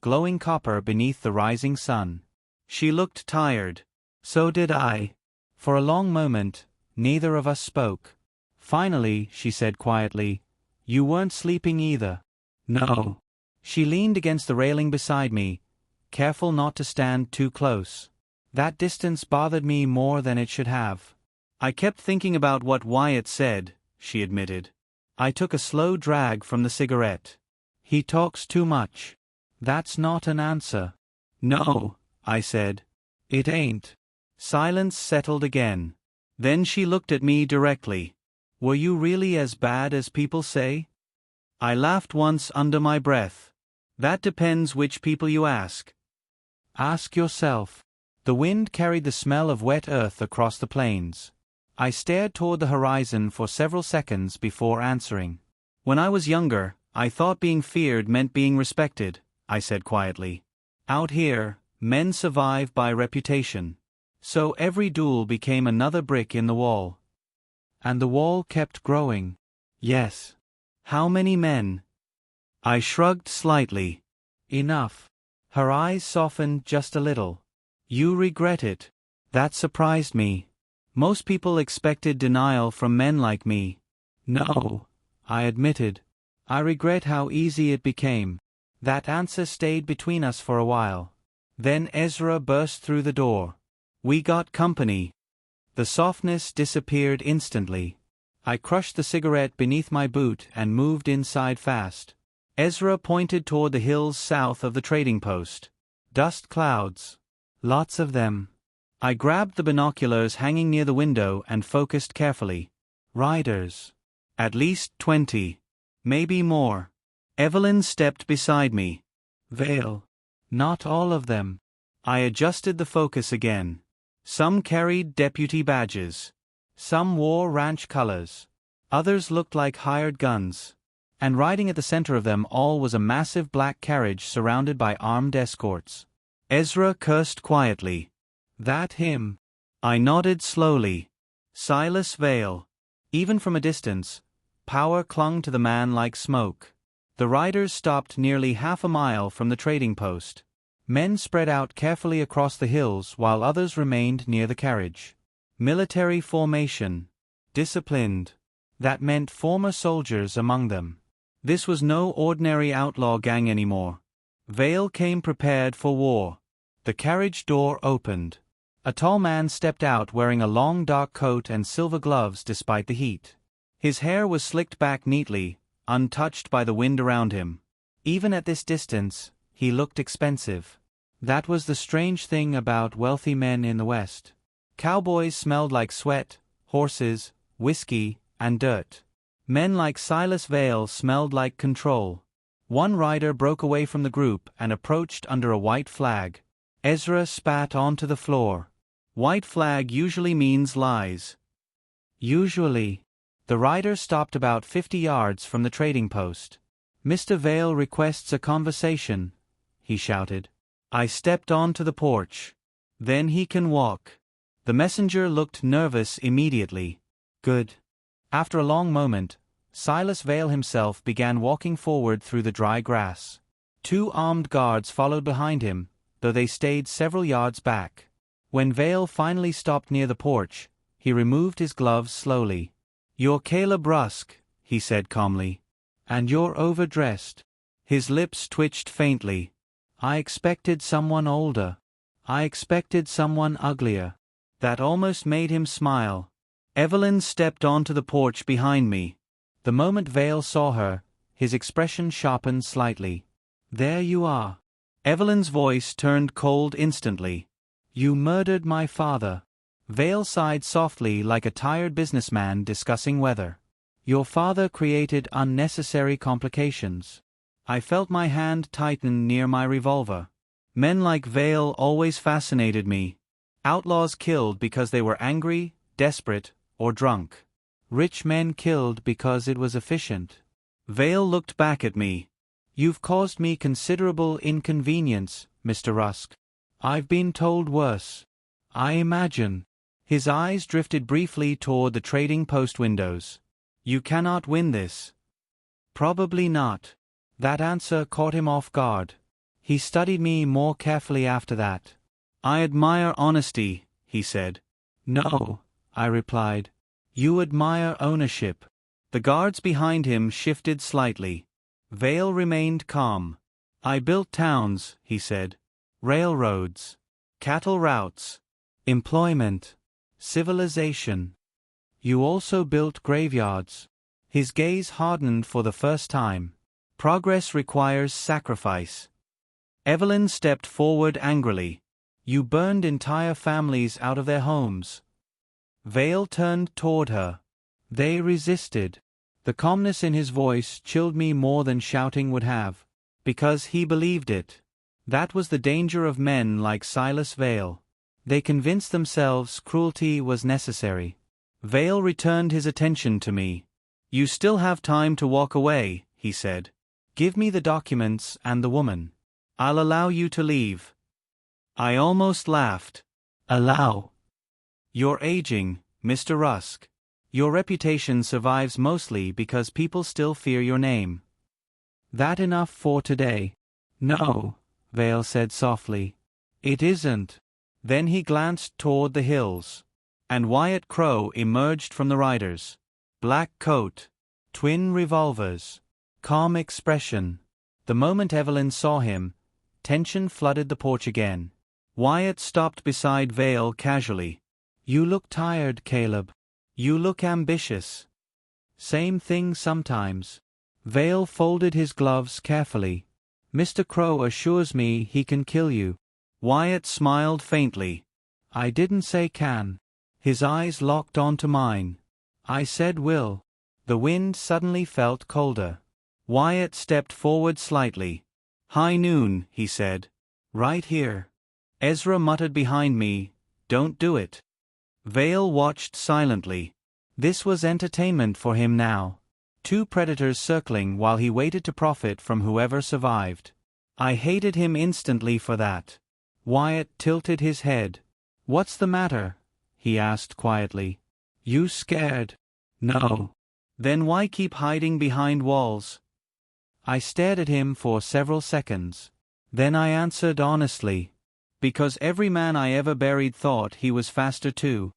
glowing copper beneath the rising sun. She looked tired. So did I. For a long moment, neither of us spoke. Finally, she said quietly, "You weren't sleeping either." "No." She leaned against the railing beside me, careful not to stand too close. That distance bothered me more than it should have. "I kept thinking about what Wyatt said," she admitted. I took a slow drag from the cigarette. "He talks too much." "That's not an answer." "No," I said. "It ain't." Silence settled again. Then she looked at me directly. "Were you really as bad as people say?" I laughed once under my breath. "That depends which people you ask." "Ask yourself." The wind carried the smell of wet earth across the plains. I stared toward the horizon for several seconds before answering. "When I was younger, I thought being feared meant being respected," I said quietly. "Out here, men survive by reputation. So every duel became another brick in the wall." And the wall kept growing. Yes. How many men? I shrugged slightly. Enough. Her eyes softened just a little. You regret it. That surprised me. Most people expected denial from men like me. No, I admitted. I regret how easy it became. That answer stayed between us for a while. Then Ezra burst through the door. We got company. The softness disappeared instantly. I crushed the cigarette beneath my boot and moved inside fast. Ezra pointed toward the hills south of the trading post. Dust clouds. Lots of them. I grabbed the binoculars hanging near the window and focused carefully. Riders. At least 20. Maybe more. Evelyn stepped beside me. Vale. Not all of them. I adjusted the focus again. Some carried deputy badges. Some wore ranch colors. Others looked like hired guns. And riding at the center of them all was a massive black carriage surrounded by armed escorts. Ezra cursed quietly. That him? I nodded slowly. Silas Vale. Even from a distance, power clung to the man like smoke. The riders stopped nearly half a mile from the trading post. Men spread out carefully across the hills while others remained near the carriage. Military formation. Disciplined. That meant former soldiers among them. This was no ordinary outlaw gang anymore. Vale came prepared for war. The carriage door opened. A tall man stepped out wearing a long dark coat and silver gloves despite the heat. His hair was slicked back neatly, untouched by the wind around him. Even at this distance, he looked expensive. That was the strange thing about wealthy men in the West. Cowboys smelled like sweat, horses, whiskey, and dirt. Men like Silas Vale smelled like control. One rider broke away from the group and approached under a white flag. Ezra spat onto the floor. White flag usually means lies. Usually. The rider stopped about 50 yards from the trading post. Mr. Vale requests a conversation, he shouted. I stepped onto the porch. Then he can walk. The messenger looked nervous immediately. Good. After a long moment, Silas Vale himself began walking forward through the dry grass. 2 armed guards followed behind him, though they stayed several yards back. When Vale finally stopped near the porch, he removed his gloves slowly. You're Caleb Rusk, he said calmly. And you're overdressed. His lips twitched faintly. I expected someone older. I expected someone uglier. That almost made him smile. Evelyn stepped onto the porch behind me. The moment Vale saw her, his expression sharpened slightly. There you are. Evelyn's voice turned cold instantly. You murdered my father. Vale sighed softly like a tired businessman discussing weather. Your father created unnecessary complications. I felt my hand tighten near my revolver. Men like Vale always fascinated me. Outlaws killed because they were angry, desperate, or drunk. Rich men killed because it was efficient. Vale looked back at me. You've caused me considerable inconvenience, Mr. Rusk. I've been told worse. I imagine. His eyes drifted briefly toward the trading post windows. You cannot win this. Probably not. That answer caught him off guard. He studied me more carefully after that. I admire honesty, he said. No, I replied. You admire ownership. The guards behind him shifted slightly. Vale remained calm. I built towns, he said. Railroads. Cattle routes. Employment. Civilization. You also built graveyards. His gaze hardened for the first time. Progress requires sacrifice. Evelyn stepped forward angrily. You burned entire families out of their homes. Vale turned toward her. They resisted. The calmness in his voice chilled me more than shouting would have. Because he believed it. That was the danger of men like Silas Vale. They convinced themselves cruelty was necessary. Vale returned his attention to me. You still have time to walk away, he said. Give me the documents and the woman. I'll allow you to leave. I almost laughed. Allow? You're aging, Mr. Rusk. Your reputation survives mostly because people still fear your name. That enough for today? No, Vale said softly. It isn't. Then he glanced toward the hills. And Wyatt Crow emerged from the riders. Black coat. Twin revolvers. Calm expression. The moment Evelyn saw him, tension flooded the porch again. Wyatt stopped beside Vale casually. You look tired, Caleb. You look ambitious. Same thing sometimes. Vale folded his gloves carefully. Mr. Crow assures me he can kill you. Wyatt smiled faintly. I didn't say can. His eyes locked onto mine. I said will. The wind suddenly felt colder. Wyatt stepped forward slightly. High noon, he said. Right here. Ezra muttered behind me, don't do it. Vale watched silently. This was entertainment for him now. Two predators circling while he waited to profit from whoever survived. I hated him instantly for that. Wyatt tilted his head. What's the matter? He asked quietly. You scared? No. Then why keep hiding behind walls? I stared at him for several seconds. Then I answered honestly. Because every man I ever buried thought he was faster too.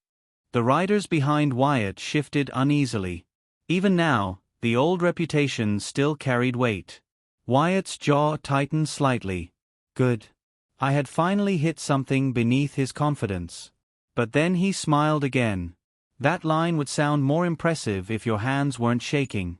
The riders behind Wyatt shifted uneasily. Even now, the old reputation still carried weight. Wyatt's jaw tightened slightly. Good. I had finally hit something beneath his confidence. But then he smiled again. That line would sound more impressive if your hands weren't shaking.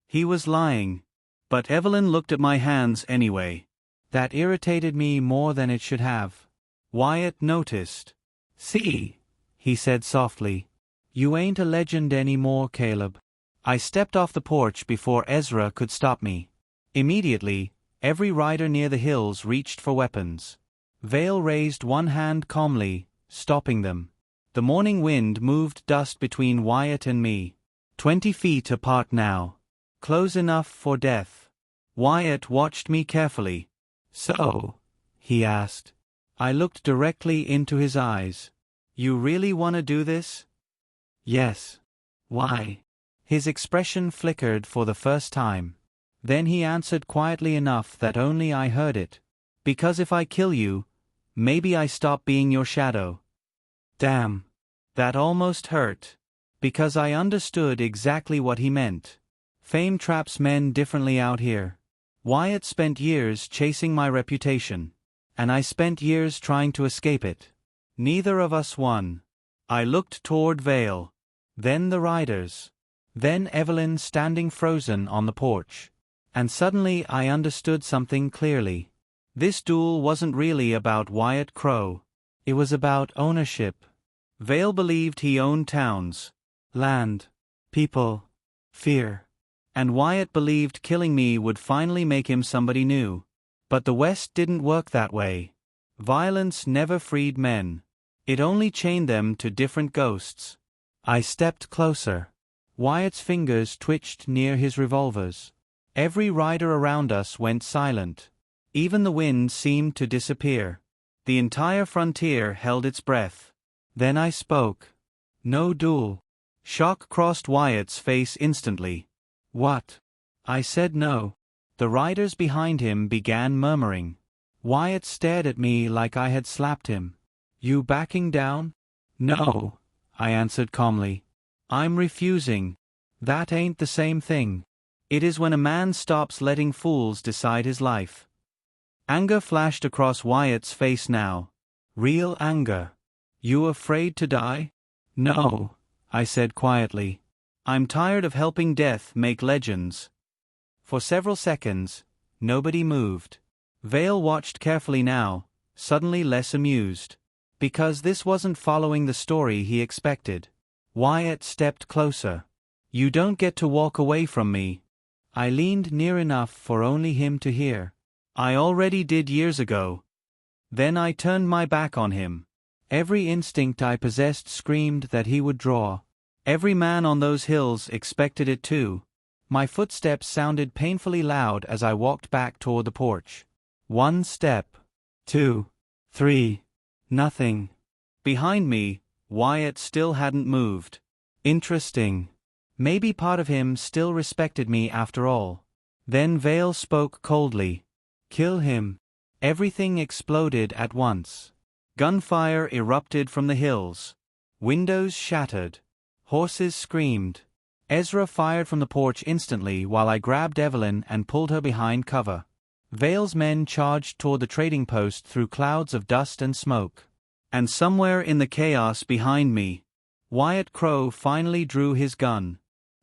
He was lying. But Evelyn looked at my hands anyway. That irritated me more than it should have. Wyatt noticed. See, he said softly. You ain't a legend anymore, Caleb. I stepped off the porch before Ezra could stop me. Immediately, every rider near the hills reached for weapons. Vale raised one hand calmly, stopping them. The morning wind moved dust between Wyatt and me. 20 feet apart now. Close enough for death. Wyatt watched me carefully. So? He asked. I looked directly into his eyes. You really want to do this? Yes. Why? His expression flickered for the first time. Then he answered quietly enough that only I heard it. Because if I kill you, maybe I stop being your shadow. Damn. That almost hurt. Because I understood exactly what he meant. Fame traps men differently out here. Wyatt spent years chasing my reputation. And I spent years trying to escape it. Neither of us won. I looked toward Vale. Then the riders. Then Evelyn standing frozen on the porch. And suddenly I understood something clearly. This duel wasn't really about Wyatt Crow. It was about ownership. Vale believed he owned towns, land, people, fear. And Wyatt believed killing me would finally make him somebody new. But the West didn't work that way. Violence never freed men. It only chained them to different ghosts. I stepped closer. Wyatt's fingers twitched near his revolvers. Every rider around us went silent. Even the wind seemed to disappear. The entire frontier held its breath. Then I spoke. No duel. Shock crossed Wyatt's face instantly. What? I said no. The riders behind him began murmuring. Wyatt stared at me like I had slapped him. You backing down? No, I answered calmly. I'm refusing. That ain't the same thing. It is when a man stops letting fools decide his life. Anger flashed across Wyatt's face now. Real anger. You afraid to die? No, I said quietly. I'm tired of helping death make legends. For several seconds, nobody moved. Vale watched carefully now, suddenly less amused. Because this wasn't following the story he expected. Wyatt stepped closer. You don't get to walk away from me. I leaned near enough for only him to hear. I already did years ago. Then I turned my back on him. Every instinct I possessed screamed that he would draw. Every man on those hills expected it too. My footsteps sounded painfully loud as I walked back toward the porch. 1 step. 2. 3. Nothing. Behind me, Wyatt still hadn't moved. Interesting. Maybe part of him still respected me after all. Then Vale spoke coldly. "Kill him." Everything exploded at once. Gunfire erupted from the hills. Windows shattered. Horses screamed. Ezra fired from the porch instantly while I grabbed Evelyn and pulled her behind cover. Vale's men charged toward the trading post through clouds of dust and smoke. And somewhere in the chaos behind me, Wyatt Crow finally drew his gun.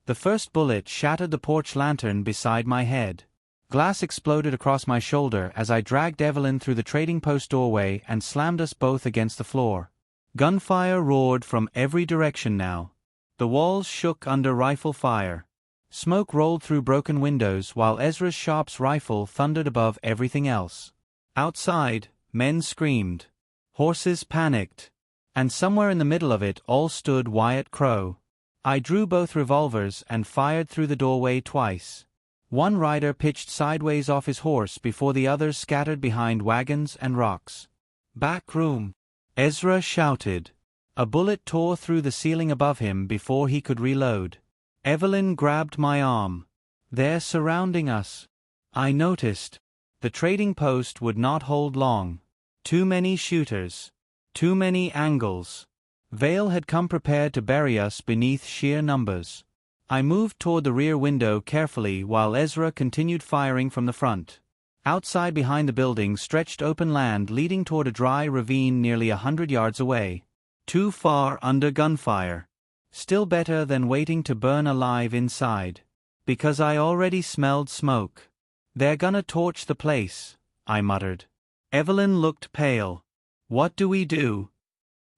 The first bullet shattered the porch lantern beside my head. Glass exploded across my shoulder as I dragged Evelyn through the trading post doorway and slammed us both against the floor. Gunfire roared from every direction now. The walls shook under rifle fire. Smoke rolled through broken windows while Ezra's Sharp's rifle thundered above everything else. Outside, men screamed. Horses panicked. And somewhere in the middle of it all stood Wyatt Crow. I drew both revolvers and fired through the doorway twice. One rider pitched sideways off his horse before the others scattered behind wagons and rocks. "Back room!" Ezra shouted. A bullet tore through the ceiling above him before he could reload. Evelyn grabbed my arm. "They're surrounding us." I noticed. The trading post would not hold long. Too many shooters. Too many angles. Vale had come prepared to bury us beneath sheer numbers. I moved toward the rear window carefully while Ezra continued firing from the front. Outside behind the building stretched open land leading toward a dry ravine nearly 100 yards away. Too far under gunfire. Still better than waiting to burn alive inside. Because I already smelled smoke. "They're gonna torch the place," I muttered. Evelyn looked pale. "What do we do?"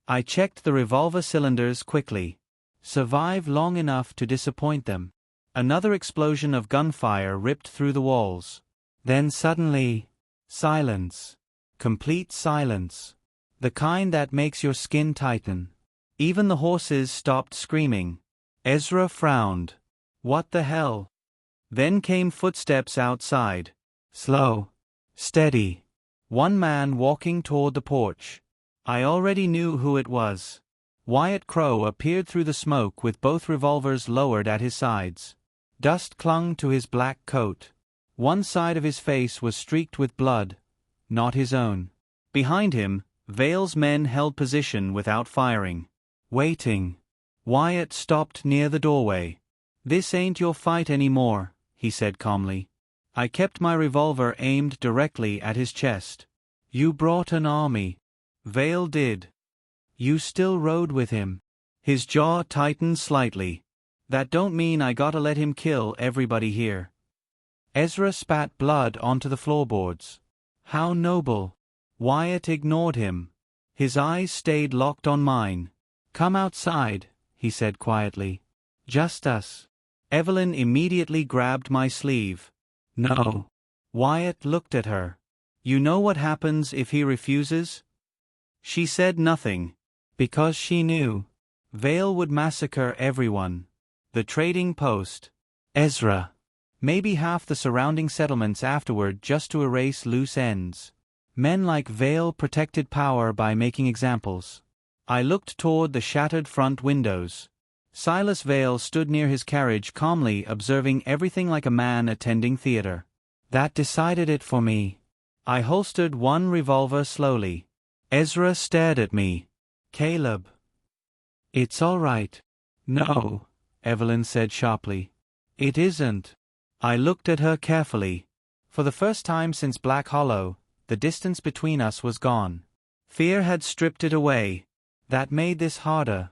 I checked the revolver cylinders quickly. Survive long enough to disappoint them. Another explosion of gunfire ripped through the walls. Then suddenly, silence. Complete silence. The kind that makes your skin tighten. Even the horses stopped screaming. Ezra frowned. "What the hell?" Then came footsteps outside. Slow. Steady. One man walking toward the porch. I already knew who it was. Wyatt Crow appeared through the smoke with both revolvers lowered at his sides. Dust clung to his black coat. One side of his face was streaked with blood, not his own. Behind him, Vale's men held position without firing. Waiting. Wyatt stopped near the doorway. "This ain't your fight anymore," he said calmly. I kept my revolver aimed directly at his chest. "You brought an army." Vale did. "You still rode with him." His jaw tightened slightly. "That don't mean I gotta let him kill everybody here." Ezra spat blood onto the floorboards. "How noble." Wyatt ignored him. His eyes stayed locked on mine. "Come outside," he said quietly. "Just us." Evelyn immediately grabbed my sleeve. "No." Wyatt looked at her. "You know what happens if he refuses?" She said nothing. Because she knew. Vale would massacre everyone. The trading post. Ezra. Maybe half the surrounding settlements afterward just to erase loose ends. Men like Vale protected power by making examples. I looked toward the shattered front windows. Silas Vale stood near his carriage calmly observing everything like a man attending theater. That decided it for me. I holstered one revolver slowly. Ezra stared at me. "Caleb." "It's all right." "No," Evelyn said sharply. "It isn't." I looked at her carefully. For the first time since Black Hollow, the distance between us was gone. Fear had stripped it away. That made this harder.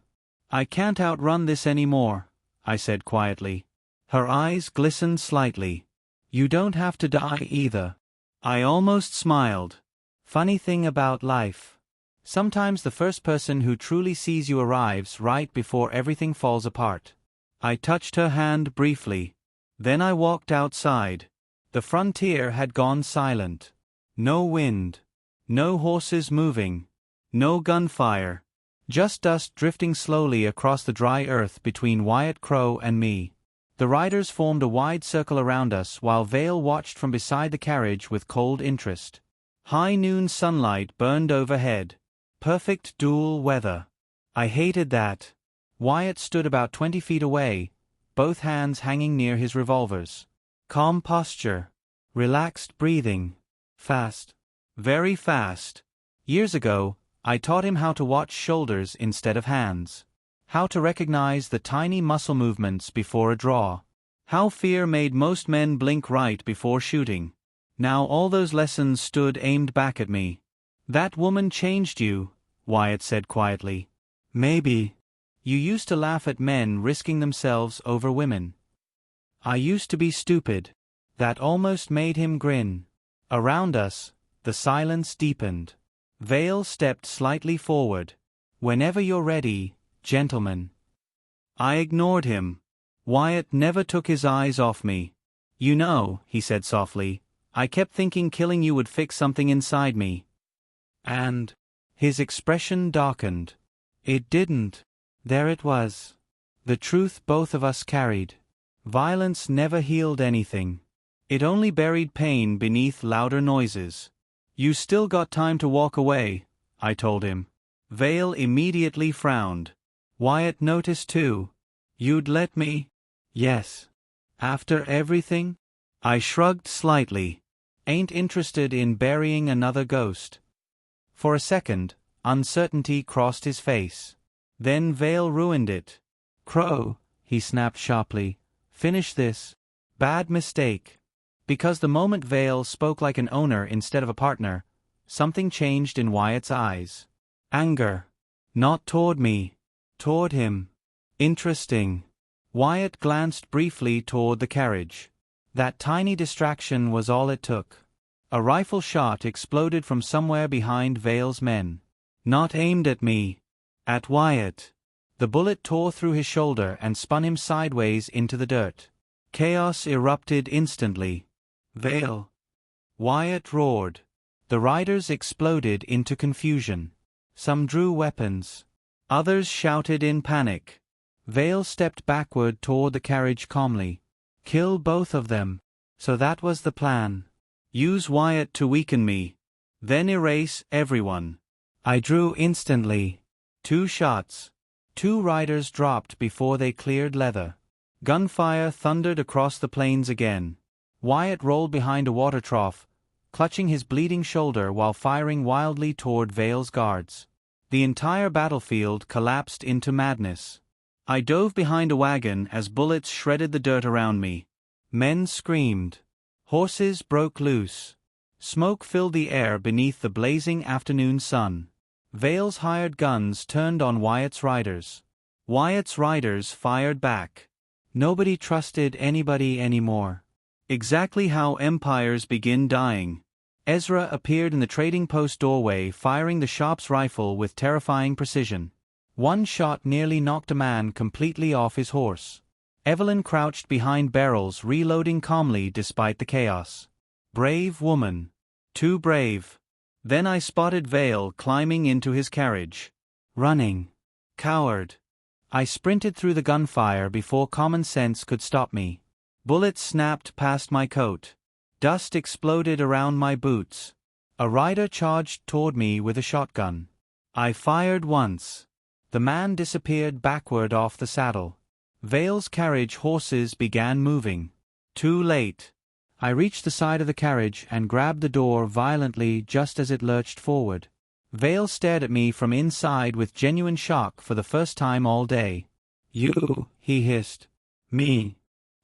"I can't outrun this anymore," I said quietly. Her eyes glistened slightly. "You don't have to die either." I almost smiled. Funny thing about life. Sometimes the first person who truly sees you arrives right before everything falls apart. I touched her hand briefly. Then I walked outside. The frontier had gone silent. No wind. No horses moving. No gunfire. Just dust drifting slowly across the dry earth between Wyatt Crow and me. The riders formed a wide circle around us while Vale watched from beside the carriage with cold interest. High noon sunlight burned overhead. Perfect dual weather. I hated that. Wyatt stood about 20 feet away, both hands hanging near his revolvers. Calm posture. Relaxed breathing. Fast. Very fast. Years ago, I taught him how to watch shoulders instead of hands. How to recognize the tiny muscle movements before a draw. How fear made most men blink right before shooting. Now all those lessons stood aimed back at me. That woman changed you, Wyatt said quietly. Maybe. You used to laugh at men risking themselves over women. I used to be stupid. That almost made him grin. Around us, the silence deepened. Vale stepped slightly forward. Whenever you're ready, gentlemen. I ignored him. Wyatt never took his eyes off me. You know, he said softly, I kept thinking killing you would fix something inside me. And his expression darkened. It didn't. There it was. The truth both of us carried. Violence never healed anything. It only buried pain beneath louder noises. You still got time to walk away, I told him. Vale immediately frowned. Wyatt noticed too. You'd let me? Yes. After everything? I shrugged slightly. Ain't interested in burying another ghost. For a second, uncertainty crossed his face. Then Vale ruined it. Crow, he snapped sharply. Finish this. Bad mistake. Because the moment Vale spoke like an owner instead of a partner, something changed in Wyatt's eyes. Anger. Not toward me. Toward him. Interesting. Wyatt glanced briefly toward the carriage. That tiny distraction was all it took. A rifle shot exploded from somewhere behind Vale's men. Not aimed at me. At Wyatt. The bullet tore through his shoulder and spun him sideways into the dirt. Chaos erupted instantly. Vale. Wyatt roared. The riders exploded into confusion. Some drew weapons. Others shouted in panic. Vale stepped backward toward the carriage calmly. Kill both of them. So that was the plan. Use Wyatt to weaken me. Then erase everyone. I drew instantly. 2 shots. 2 riders dropped before they cleared leather. Gunfire thundered across the plains again. Wyatt rolled behind a water trough, clutching his bleeding shoulder while firing wildly toward Vale's guards. The entire battlefield collapsed into madness. I dove behind a wagon as bullets shredded the dirt around me. Men screamed. Horses broke loose. Smoke filled the air beneath the blazing afternoon sun. Vale's hired guns turned on Wyatt's riders. Wyatt's riders fired back. Nobody trusted anybody anymore. Exactly how empires begin dying. Ezra appeared in the trading post doorway firing the Sharp's rifle with terrifying precision. One shot nearly knocked a man completely off his horse. Evelyn crouched behind barrels reloading calmly despite the chaos. Brave woman. Too brave. Then I spotted Vale climbing into his carriage. Running. Coward. I sprinted through the gunfire before common sense could stop me. Bullets snapped past my coat. Dust exploded around my boots. A rider charged toward me with a shotgun. I fired once. The man disappeared backward off the saddle. Vale's carriage horses began moving. Too late. I reached the side of the carriage and grabbed the door violently just as it lurched forward. Vale stared at me from inside with genuine shock for the first time all day. You, he hissed. Me.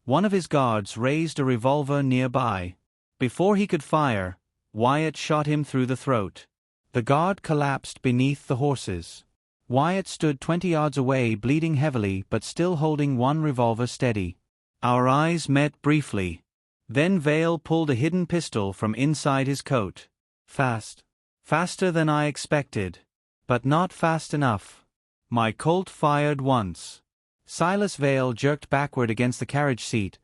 One of his guards raised a revolver nearby. Before he could fire, Wyatt shot him through the throat. The guard collapsed beneath the horses. Wyatt stood 20 yards away bleeding heavily but still holding one revolver steady. Our eyes met briefly. Then Vale pulled a hidden pistol from inside his coat. Fast. Faster than I expected. But not fast enough. My Colt fired once. Silas Vale jerked backward against the carriage seat,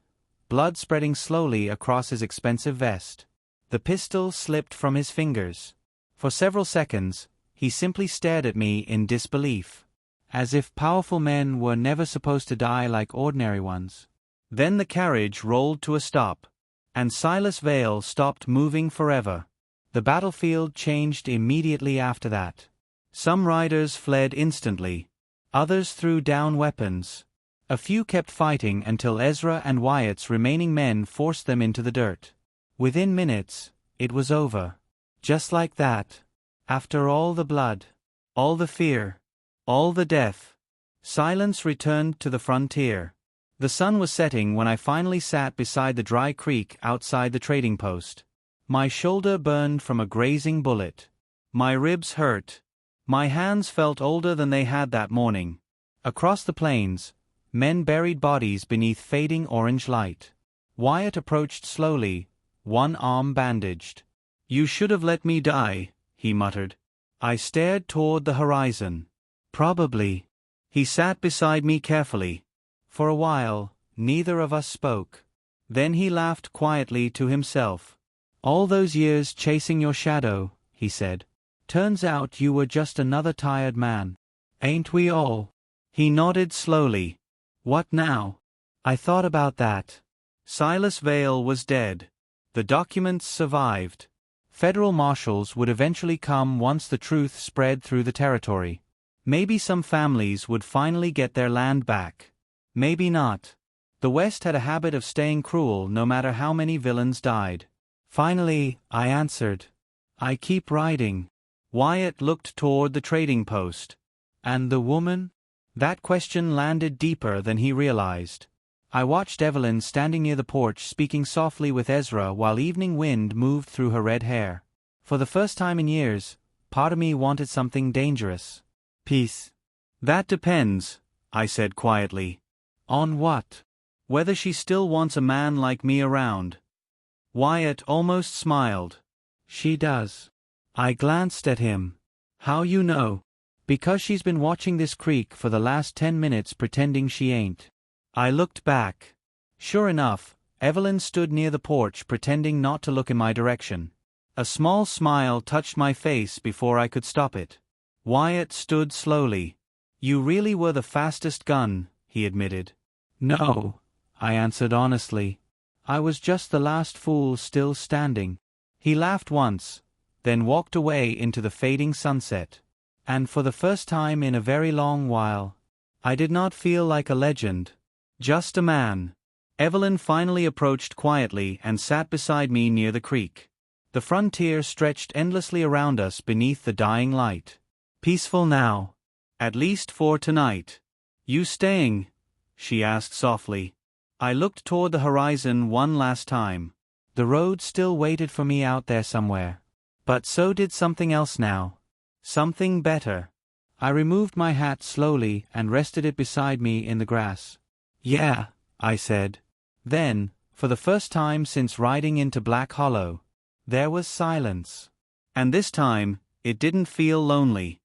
blood spreading slowly across his expensive vest. The pistol slipped from his fingers. For several seconds, he simply stared at me in disbelief. As if powerful men were never supposed to die like ordinary ones. Then the carriage rolled to a stop. And Silas Vale stopped moving forever. The battlefield changed immediately after that. Some riders fled instantly. Others threw down weapons. A few kept fighting until Ezra and Wyatt's remaining men forced them into the dirt. Within minutes, it was over. Just like that. After all the blood, all the fear, all the death, silence returned to the frontier. The sun was setting when I finally sat beside the dry creek outside the trading post. My shoulder burned from a grazing bullet. My ribs hurt. My hands felt older than they had that morning. Across the plains, men buried bodies beneath fading orange light. Wyatt approached slowly, one arm bandaged. "You should have let me die," he muttered. I stared toward the horizon. "Probably." He sat beside me carefully. For a while, neither of us spoke. Then he laughed quietly to himself. "All those years chasing your shadow," he said. "Turns out you were just another tired man. Ain't we all?" He nodded slowly. "What now?" I thought about that. Silas Vale was dead. The documents survived. Federal marshals would eventually come once the truth spread through the territory. Maybe some families would finally get their land back. Maybe not. The West had a habit of staying cruel no matter how many villains died. Finally, I answered. "I keep riding." Wyatt looked toward the trading post. "And the woman?" That question landed deeper than he realized. I watched Evelyn standing near the porch speaking softly with Ezra while evening wind moved through her red hair. For the first time in years, part of me wanted something dangerous. "Peace." "That depends," I said quietly. "On what?" "Whether she still wants a man like me around." Wyatt almost smiled. "She does." I glanced at him. "How you know?" "Because she's been watching this creek for the last 10 minutes pretending she ain't." I looked back. Sure enough, Evelyn stood near the porch pretending not to look in my direction. A small smile touched my face before I could stop it. Wyatt stood slowly. "You really were the fastest gun," he admitted. "No," I answered honestly. "I was just the last fool still standing." He laughed once, then walked away into the fading sunset. And for the first time in a very long while, I did not feel like a legend. Just a man. Evelyn finally approached quietly and sat beside me near the creek. The frontier stretched endlessly around us beneath the dying light. "Peaceful now. At least for tonight." "You staying?" she asked softly. I looked toward the horizon one last time. The road still waited for me out there somewhere. But so did something else now. Something better. I removed my hat slowly and rested it beside me in the grass. "Yeah," I said. Then, for the first time since riding into Black Hollow, there was silence. And this time, it didn't feel lonely.